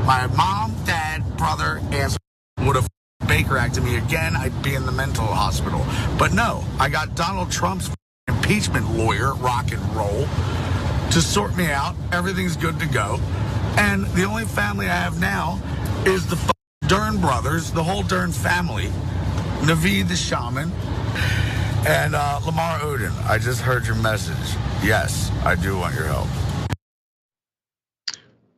my mom, dad, brother, aunt would have Baker acted me again. I'd be in the mental hospital. But no, I got Donald Trump's impeachment lawyer, rock and roll, to sort me out. Everything's good to go. And the only family I have now is the Dern brothers, the whole Dern family, Naveed the shaman, and Lamar Odom. I just heard your message. Yes, I do want your help.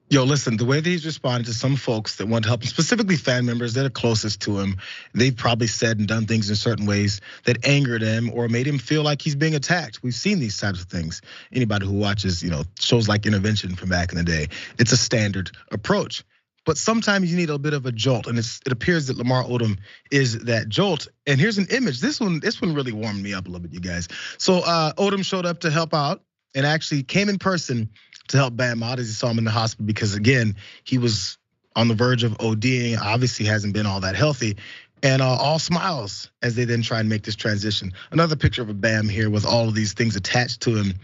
Yo, listen, the way that he's responded to some folks that want to help him, specifically family members that are closest to him, they've probably said and done things in certain ways that angered him or made him feel like he's being attacked. We've seen these types of things. Anybody who watches, shows like Intervention from back in the day, it's a standard approach. But sometimes you need a bit of a jolt, and it appears that Lamar Odom is that jolt. And here's an image. This one really warmed me up a little bit, you guys. So Odom showed up to help out and actually came in person to help Bam out as he saw him in the hospital, because again, he was on the verge of ODing, obviously hasn't been all that healthy, and all smiles as they then try and make this transition. Another picture of a Bam here with all of these things attached to him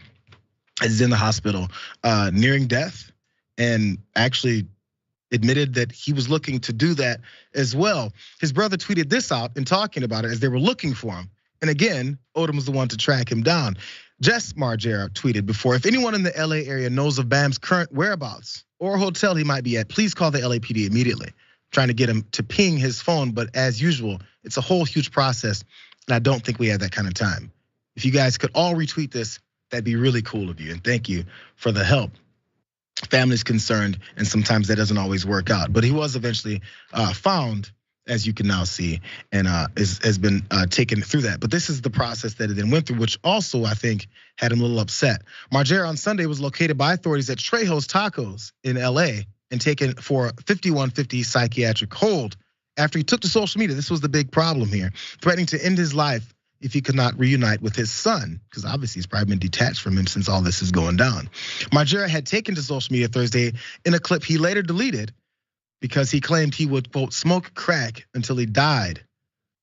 as he's in the hospital, nearing death, and actually admitted that he was looking to do that as well. His brother tweeted this out and talking about it as they were looking for him. And again, Odom was the one to track him down. Jess Margera tweeted before, if anyone in the LA area knows of Bam's current whereabouts or hotel he might be at, please call the LAPD immediately. Trying to get him to ping his phone, but as usual, it's a whole huge process, and I don't think we have that kind of time. If you guys could all retweet this, that'd be really cool of you, and thank you for the help. Family's concerned, and sometimes that doesn't always work out, but he was eventually found, as you can now see, and has been taken through that. But this is the process that it then went through, which also I think had him a little upset. Margera on Sunday was located by authorities at Trejo's Tacos in LA and taken for a 5150 psychiatric hold after he took to social media. This was the big problem here, threatening to end his life if he could not reunite with his son, because obviously he's probably been detached from him since all this is going down. Margera had taken to social media Thursday in a clip he later deleted, because he claimed he would, quote, smoke crack until he died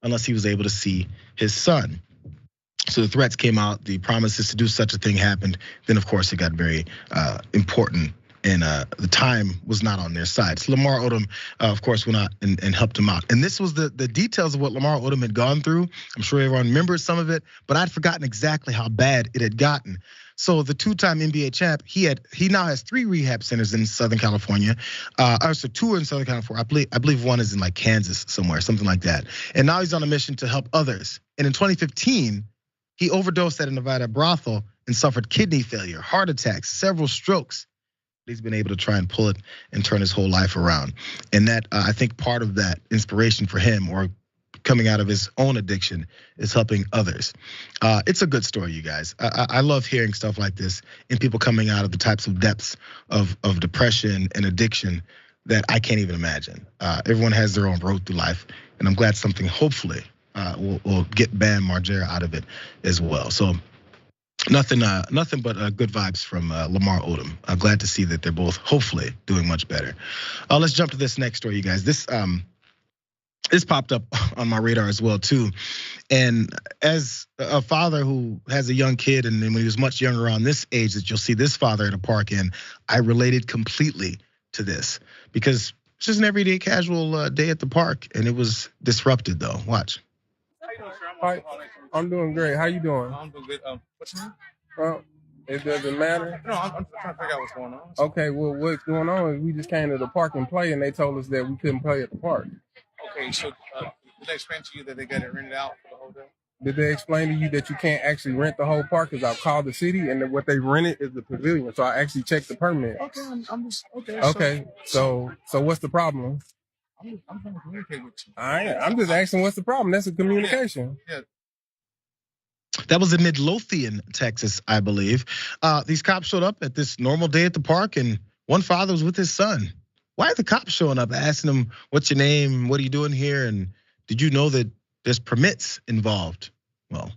unless he was able to see his son. So the threats came out, the promises to do such a thing happened. Then of course it got very important, and the time was not on their side. So Lamar Odom, of course, went out and helped him out. And this was the details of what Lamar Odom had gone through. I'm sure everyone remembers some of it, but I'd forgotten exactly how bad it had gotten. So the 2-time NBA champ, he now has 3 rehab centers in Southern California. So 2 in Southern California. I believe one is in like Kansas somewhere, something like that. And now he's on a mission to help others. And in 2015, he overdosed at a Nevada brothel and suffered kidney failure, heart attacks, several strokes. He's been able to try and pull it and turn his whole life around. And that, I think part of that inspiration for him, or coming out of his own addiction is helping others. It's a good story, you guys. I love hearing stuff like this and people coming out of the types of depths of depression and addiction that I can't even imagine. Everyone has their own road through life, and I'm glad something hopefully will get Bam Margera out of it as well. So nothing but good vibes from Lamar Odom. I'm glad to see that they're both hopefully doing much better. Let's jump to this next story, you guys. This popped up on my radar as well too. And as a father who has a young kid, and when he was much younger around this age that you'll see this father at a park, and I related completely to this because it's just an everyday casual day at the park, and it was disrupted though. Watch. Hi, I'm doing great. How you doing? I'm doing good. What's your name? Well, it doesn't matter. No, I'm trying to figure out what's going on. Okay, well, what's going on is we just came to the park and play, and they told us that we couldn't play at the park. Okay, so did they explain to you that they got it rented out for the whole day? Did they explain to you that you can't actually rent the whole park? Because I've called the city, and what they rented is the pavilion. So I actually checked the permit. Okay, I'm just okay. Okay, so what's the problem? I'm trying to communicate with you. I'm just asking what's the problem. That's a communication. Yeah. That was in Midlothian, Texas, I believe. These cops showed up at this normal day at the park, and one father was with his son. Why are the cops showing up, asking him, "What's your name? What are you doing here? And did you know that there's permits involved?" Well,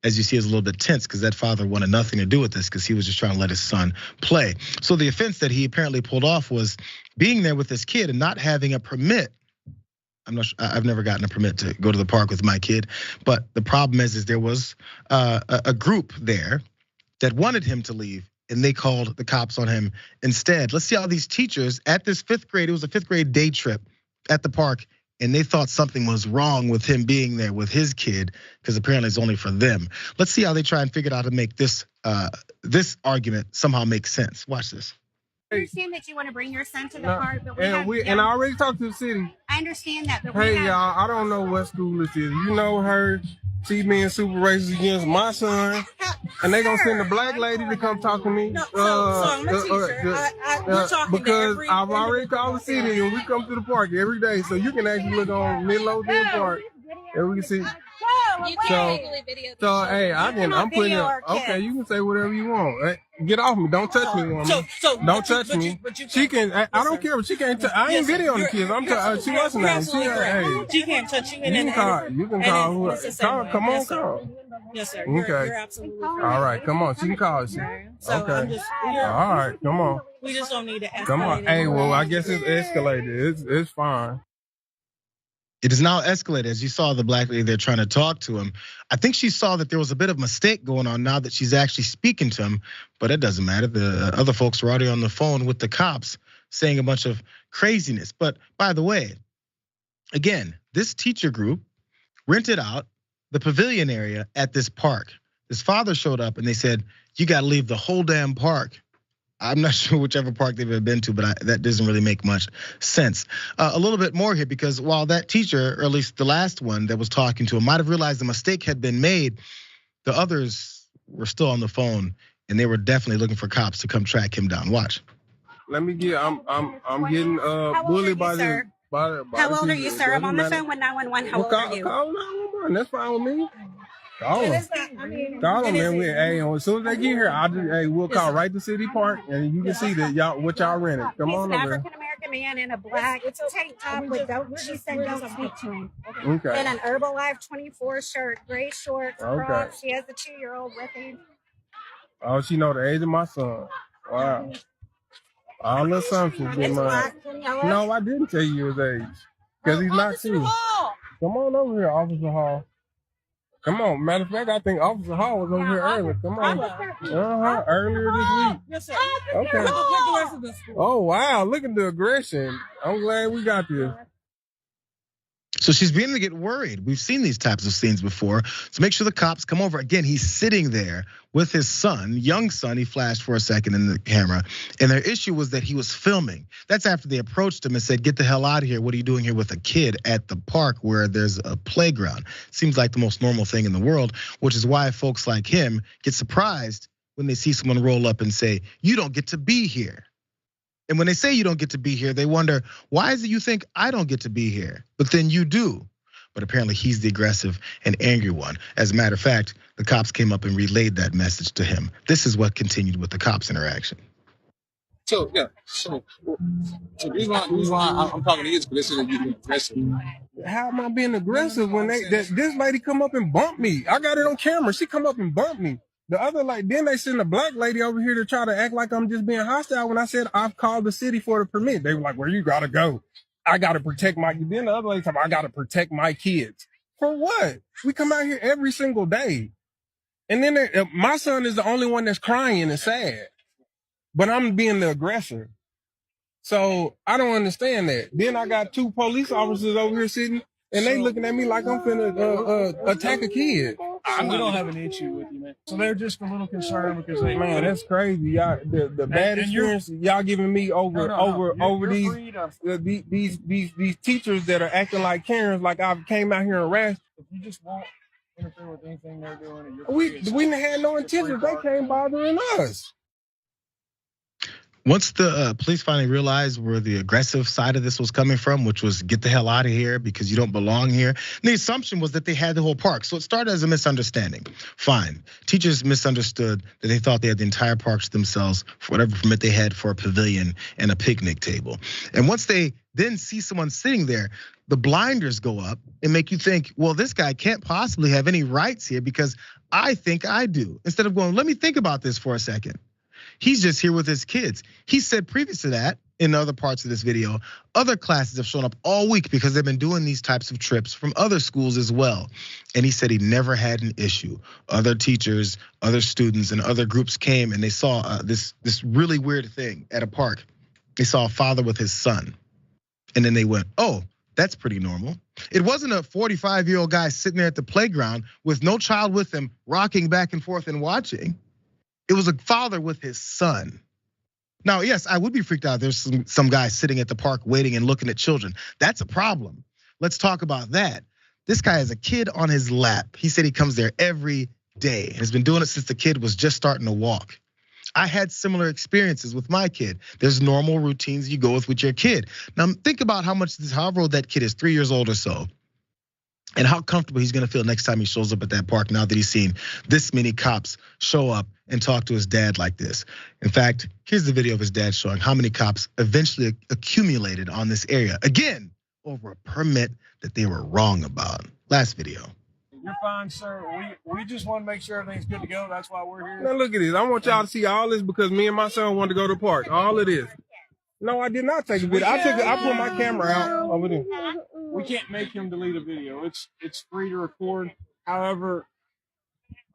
as you see, it's a little bit tense because that father wanted nothing to do with this because he was just trying to let his son play. So the offense that he apparently pulled off was being there with his kid and not having a permit. I've never gotten a permit to go to the park with my kid, but the problem is there was a group there that wanted him to leave, and they called the cops on him instead. Let's see how these teachers at this it was a fifth grade day trip at the park, and they thought something was wrong with him being there with his kid because apparently it's only for them. Let's see how they try and figure out how to make this argument somehow make sense. Watch this. I understand that you want to bring your son to the park, but I already talked to the city. I understand that, but y'all, I don't know what school this is. You know her, she being super racist against my son, and they gonna send a black lady to come talk to me. No, so I'm a teacher. We're talking because I've already called the city, and we come to the park every day, so you can actually look on Midlothian Park, and we can see. So hey, I'm putting it. Okay, you can say whatever you want. Hey, get off me! Don't touch me, woman. Don't touch me. She can. I don't care. But she can't. I ain't videoing the kids. I'm. She wasn't. She can't touch you. You can call. Who? Come on, call. Yes, sir. Okay. You're absolutely correct. All right, come on. She can call. Okay. All right, come on. We just don't need to escalate. Come on. Hey, well, I guess it's escalated. It's fine. It is now escalated. As you saw the black lady there trying to talk to him. I think she saw that there was a bit of mistake going on now that she's actually speaking to him, but it doesn't matter. The other folks were already on the phone with the cops saying a bunch of craziness. But by the way, again, this teacher group rented out the pavilion area at this park. This father showed up and they said, "You got to leave the whole damn park." I'm not sure whichever park they've ever been to, but that doesn't really make much sense. A little bit more here, because while that teacher, or at least the last one that was talking to him, might have realized the mistake had been made, the others were still on the phone, and they were definitely looking for cops to come track him down. Watch. Let me get. I'm getting bullied by this. How old are you, sir? I'm on the phone with 911. How old are you? Call 911. That's fine with me. Call them. Call them, man. Hey, as soon as they get here, we'll call right to City Park, and you can see that what y'all rented. Come on over. African American man in a black tank top with she said don't speak to him. Okay. And an Herbalife 24 shirt, gray shorts, Crocs. She has a 2-year-old with him. Oh, she know the age of my son. Wow. All the assumptions in mine. No, I didn't tell you his age. Because he's not seen. Come on over here, Officer Hall. Come on. Matter of fact, I think Officer Hall was over here earlier. Come on. Earlier this week. Yes, sir. Okay. Oh, wow. Look at the aggression. I'm glad we got this. So she's beginning to get worried. We've seen these types of scenes before. So make sure the cops come over. Again, he's sitting there with his son, young son. He flashed for a second in the camera. And their issue was that he was filming. That's after they approached him and said, "Get the hell out of here. What are you doing here with a kid at the park where there's a playground?" Seems like the most normal thing in the world, which is why folks like him get surprised when they see someone roll up and say, "You don't get to be here." And when they say you don't get to be here, they wonder, why is it you think I don't get to be here? But then you do. but apparently he's the aggressive and angry one. As a matter of fact, the cops came up and relayed that message to him. This is what continued with the cops' interaction. So the reason why I'm talking to you is because this is you being aggressive. How am I being aggressive when this lady come up and bump me? I got it on camera. She come up and bump me. The other then they send a black lady over here to try to act like I'm just being hostile when I said I've called the city for the permit. They were like, "Where you gotta go? I gotta protect my." Then the other lady told me, "I gotta protect my kids." For what? We come out here every single day, and then my son is the only one that's crying and sad, but I'm being the aggressor. So I don't understand that. Then I got 2 police officers over here sitting, and they looking at me like I'm finna attack a kid. We don't have an issue with you, man. So they're just a little concerned because they. Man, that's crazy. Y'all, the bad experience y'all giving me over these teachers that are acting like Karens, like I came out here and harassed. If you just won't interfere with anything they're doing, and we didn't have no intentions. They came bothering us. Once the police finally realized where the aggressive side of this was coming from, which was get the hell out of here because you don't belong here, the assumption was that they had the whole park. So it started as a misunderstanding. Fine. Teachers misunderstood that they thought they had the entire park to themselves for whatever permit they had for a pavilion and a picnic table. And once they then see someone sitting there, the blinders go up and make you think, well, this guy can't possibly have any rights here because I think I do. Instead of going, let me think about this for a second. He's just here with his kids. He said previous to that, in other parts of this video, other classes have shown up all week because they've been doing these types of trips from other schools as well. And he said he never had an issue. Other teachers, other students, and other groups came and they saw this really weird thing at a park. They saw a father with his son. And then they went, oh, that's pretty normal. It wasn't a 45-year-old guy sitting there at the playground with no child with him, rocking back and forth and watching. It was a father with his son. Now, yes, I would be freaked out. There's some guy sitting at the park waiting and looking at children. That's a problem. Let's talk about that. This guy has a kid on his lap. He said he comes there every day. Has been doing it since the kid was just starting to walk. I had similar experiences with my kid. There's normal routines you go with your kid. Now think about however old that kid is, 3 years old or so. And how comfortable he's gonna feel next time he shows up at that park now that he's seen this many cops show up and talk to his dad like this. In fact, here's the video of his dad showing how many cops eventually accumulated on this area. Again, over a permit that they were wrong about. Last video. You're fine, sir. We just want to make sure everything's good to go. That's why we're here. Now look at this. I want y'all to see all this because me and my son wanted to go to the park. All of this. No, I did not take a video. I put my camera out over there. We can't make him delete a video. It's free to record. However,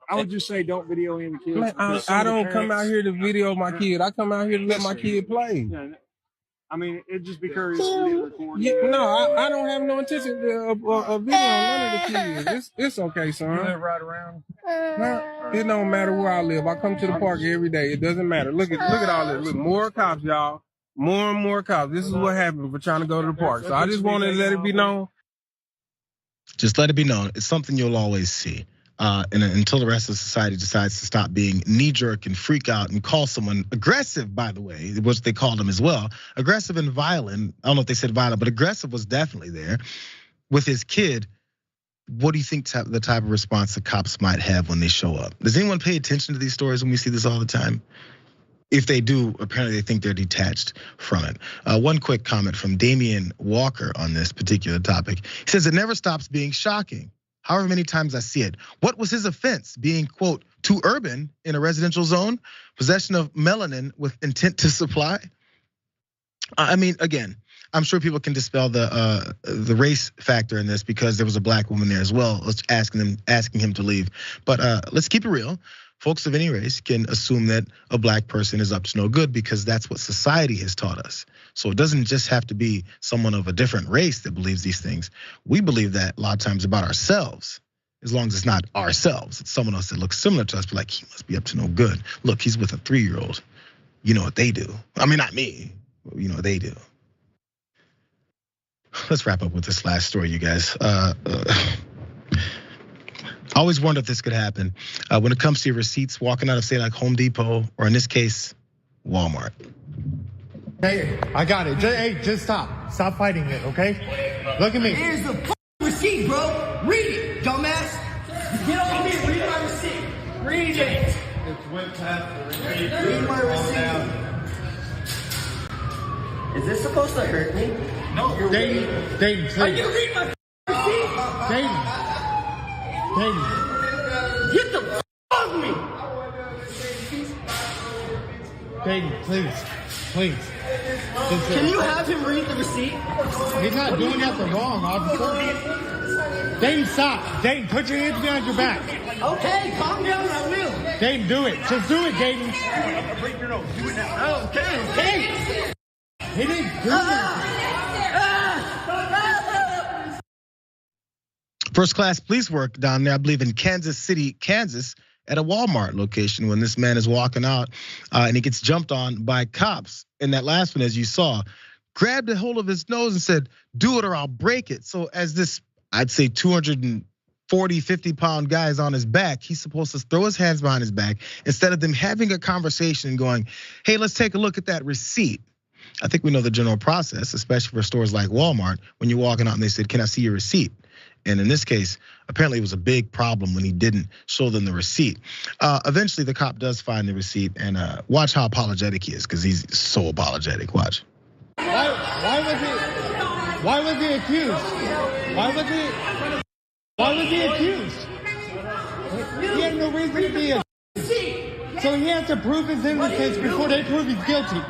I would just say don't video any kids. Man, I don't come out here to video my kid. I come out here to let my kid play. Yeah, I mean, it'd just be curious to record. Yeah, no, I don't have no intention of videoing none of the kids. It's okay, son. You live right around? No, it don't matter where I live. I come to the park every day. It doesn't matter. Look at all this. Look, more cops, y'all. More and more cops. This is what happened for trying to go to the park. So I just wanted to let it be known. Just let it be known. It's something you'll always see. And until the rest of society decides to stop being knee-jerk and freak out and call someone aggressive, by the way, which they called him as well, aggressive and violent. I don't know if they said violent, but aggressive was definitely there with his kid. What do you think the type of response the cops might have when they show up? Does anyone pay attention to these stories when we see this all the time? If they do, apparently they think they're detached from it. One quick comment from Damian Walker on this particular topic. He says, it never stops being shocking. However many times I see it. What was his offense? Being, quote, too urban in a residential zone? Possession of melanin with intent to supply? I mean, again, I'm sure people can dispel the race factor in this because there was a black woman there as well. Let's asking him to leave. But let's keep it real. Folks of any race can assume that a black person is up to no good because that's what society has taught us. So it doesn't just have to be someone of a different race that believes these things. We believe that a lot of times about ourselves, as long as it's not ourselves. It's someone else that looks similar to us, but like, he must be up to no good. Look, he's with a 3-year-old. You know what they do. I mean, not me, but you know what they do. Let's wrap up with this last story, you guys. I always wonder if this could happen when it comes to your receipts walking out of, say, like Home Depot, or in this case, Walmart. Hey, I got it. Hey, just stop. Stop fighting it, okay? Look at me. Here's the receipt. receipt, bro. Read it, dumbass. Get over here. Read my receipt. Read it. It's went past the receipt. Read my receipt. Is this supposed to hurt me? No. Dayton, please. Are you reading my receipt? Dayton. Get the off me. Dayton, please. Can you have him read the receipt? He's not doing nothing wrong, officer. Dayton, stop. Dayton, put your hands behind your back. Okay, calm down, I will. Dayton, do it. Just do it, Dayton. Break your nose. Do it now. Okay. He didn't do it. First class police work down there, I believe in Kansas City, Kansas, at a Walmart location when this man is walking out and he gets jumped on by cops. And that last one, as you saw, grabbed a hold of his nose and said, do it or I'll break it. So as this, I'd say 240, 50-pound guy is on his back, he's supposed to throw his hands behind his back instead of them having a conversation and going, hey, let's take a look at that receipt. I think we know the general process, especially for stores like Walmart, when you're walking out and they said, can I see your receipt? And in this case, apparently it was a big problem when he didn't show them the receipt. Eventually the cop does find the receipt, and watch how apologetic he is, because he's so apologetic, watch. Why was he accused? Why was he accused? He had no reason to be accused. So he has to prove his innocence before they prove he's guilty.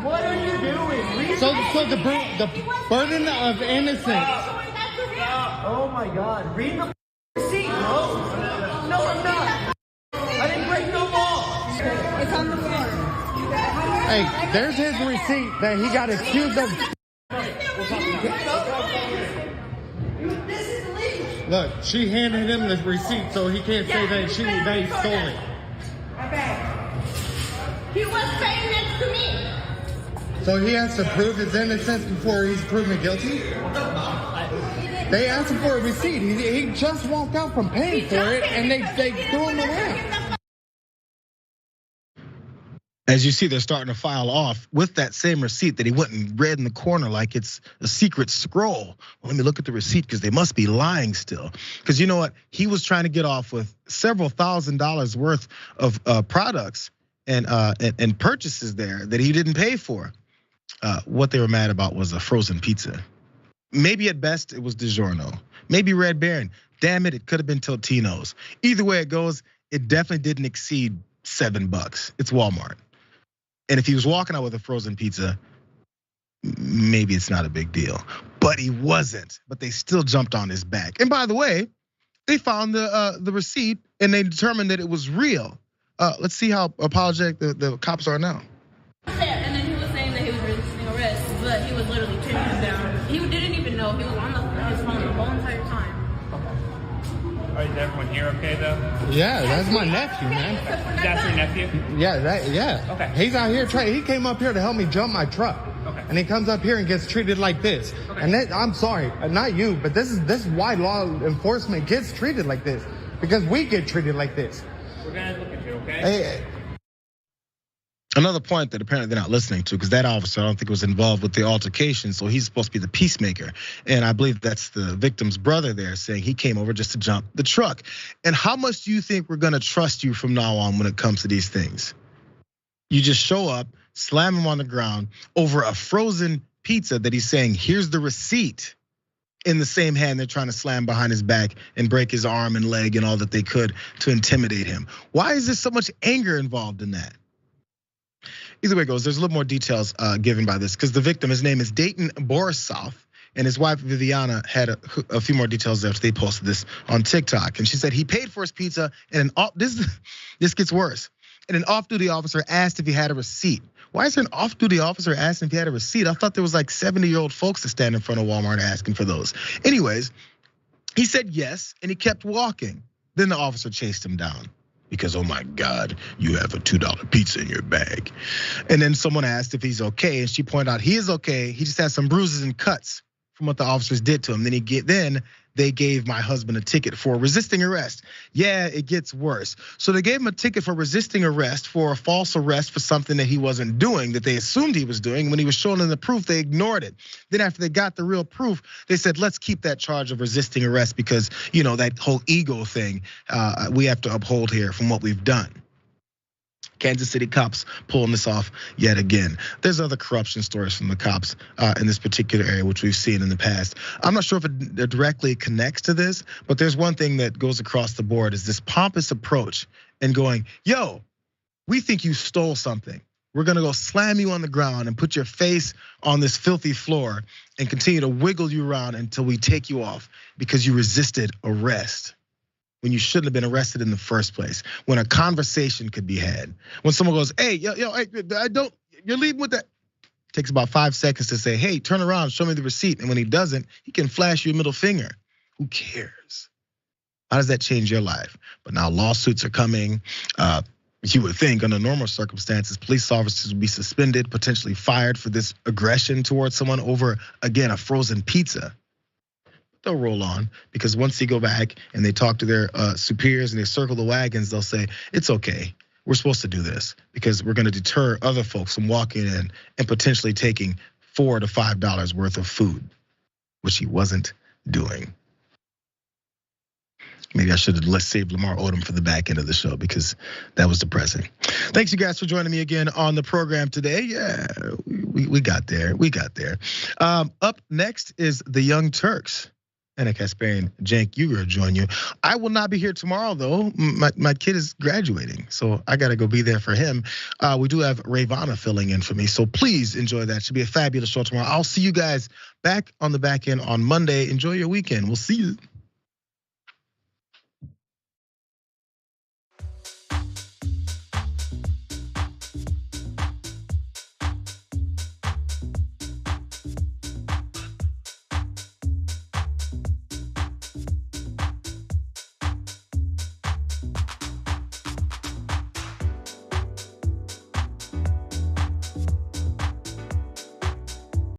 What are you doing? So the burden of innocence. Oh my God, read the receipt, bro. No, I'm not. I didn't break no law. It's on the floor. Hey, there's his receipt that he got accused of. This is illegal. Look, she handed him the receipt, so he can't say that he stole it. He was saying next to me. So he has to prove his innocence before he's proven guilty? They asked him for a receipt. He just walked out from paying for it, and they threw him around. As you see, they're starting to file off with that same receipt that he went and read in the corner like it's a secret scroll. Well, let me look at the receipt, because they must be lying still. Because you know what? He was trying to get off with several $1,000s worth of products and purchases there that he didn't pay for. What they were mad about was a frozen pizza. Maybe at best it was DiGiorno. Maybe Red Baron. Damn it, it could have been Totino's. Either way it goes, it definitely didn't exceed $7. It's Walmart. And if he was walking out with a frozen pizza, maybe it's not a big deal. But he wasn't. But they still jumped on his back. And by the way, they found the receipt and they determined that it was real. Let's see how apologetic the cops are now. And then he was saying that he was resisting arrest, but he was literally pinning him down. He didn't even know. He was on his phone the whole entire time. Okay. Is everyone here okay though? Yeah, that's my nephew, man. That's your nephew? Yeah. Okay. He's out here he came up here to help me jump my truck. Okay. And he comes up here and gets treated like this. Okay. And I'm sorry, not you, but this is why law enforcement gets treated like this. Because we get treated like this. We're gonna look at you, okay? Hey. Another point that apparently they're not listening to, because that officer, I don't think was involved with the altercation, so he's supposed to be the peacemaker. And I believe that's the victim's brother there saying he came over just to jump the truck. And how much do you think we're gonna trust you from now on when it comes to these things? You just show up, slam him on the ground over a frozen pizza that he's saying, here's the receipt. In the same hand, they're trying to slam behind his back and break his arm and leg and all that they could to intimidate him. Why is there so much anger involved in that? Either way it goes, there's a little more details given by this, because the victim, his name is Dayton Borisov, and his wife Viviana had a few more details after they posted this on TikTok. And she said he paid for his pizza, and this gets worse. And an off-duty officer asked if he had a receipt. Why is there an off-duty officer asking if he had a receipt? I thought there was like 70-year-old folks that stand in front of Walmart asking for those. Anyways, he said yes, and he kept walking. Then the officer chased him down. Because, oh my God, you have a $2 pizza in your bag. And then someone asked if he's okay, and she pointed out he is okay. He just has some bruises and cuts from what the officers did to him. Then they gave my husband a ticket for resisting arrest. Yeah, it gets worse. So they gave him a ticket for resisting arrest for a false arrest for something that he wasn't doing, that they assumed he was doing. When he was shown in the proof, they ignored it. Then after they got the real proof, they said, let's keep that charge of resisting arrest because, that whole ego thing we have to uphold here from what we've done. Kansas City cops pulling this off yet again. There's other corruption stories from the cops in this particular area, which we've seen in the past. I'm not sure if it directly connects to this, but there's one thing that goes across the board is this pompous approach and going, yo, we think you stole something. We're gonna go slam you on the ground and put your face on this filthy floor and continue to wiggle you around until we take you off because you resisted arrest. When you shouldn't have been arrested in the first place, when a conversation could be had. When someone goes, hey, you're leaving with that. It takes about 5 seconds to say, hey, turn around, show me the receipt. And when he doesn't, he can flash you a middle finger. Who cares? How does that change your life? But now lawsuits are coming. You would think under normal circumstances, police officers would be suspended, potentially fired for this aggression towards someone over, again, a frozen pizza. They'll roll on because once they go back and they talk to their superiors and they circle the wagons, they'll say, it's okay. We're supposed to do this because we're gonna deter other folks from walking in and potentially taking $4 to $5 worth of food, which he wasn't doing. Maybe I should have saved Lamar Odom for the back end of the show because that was depressing. Thanks you guys for joining me again on the program today. Yeah, we got there, Up next is the Young Turks. And a Casparian Cenk Uygur join you. I will not be here tomorrow though. My kid is graduating, so I gotta go be there for him. We do have Rayvana filling in for me, so please enjoy that. Should be a fabulous show tomorrow. I'll see you guys back on the back end on Monday. Enjoy your weekend. We'll see you.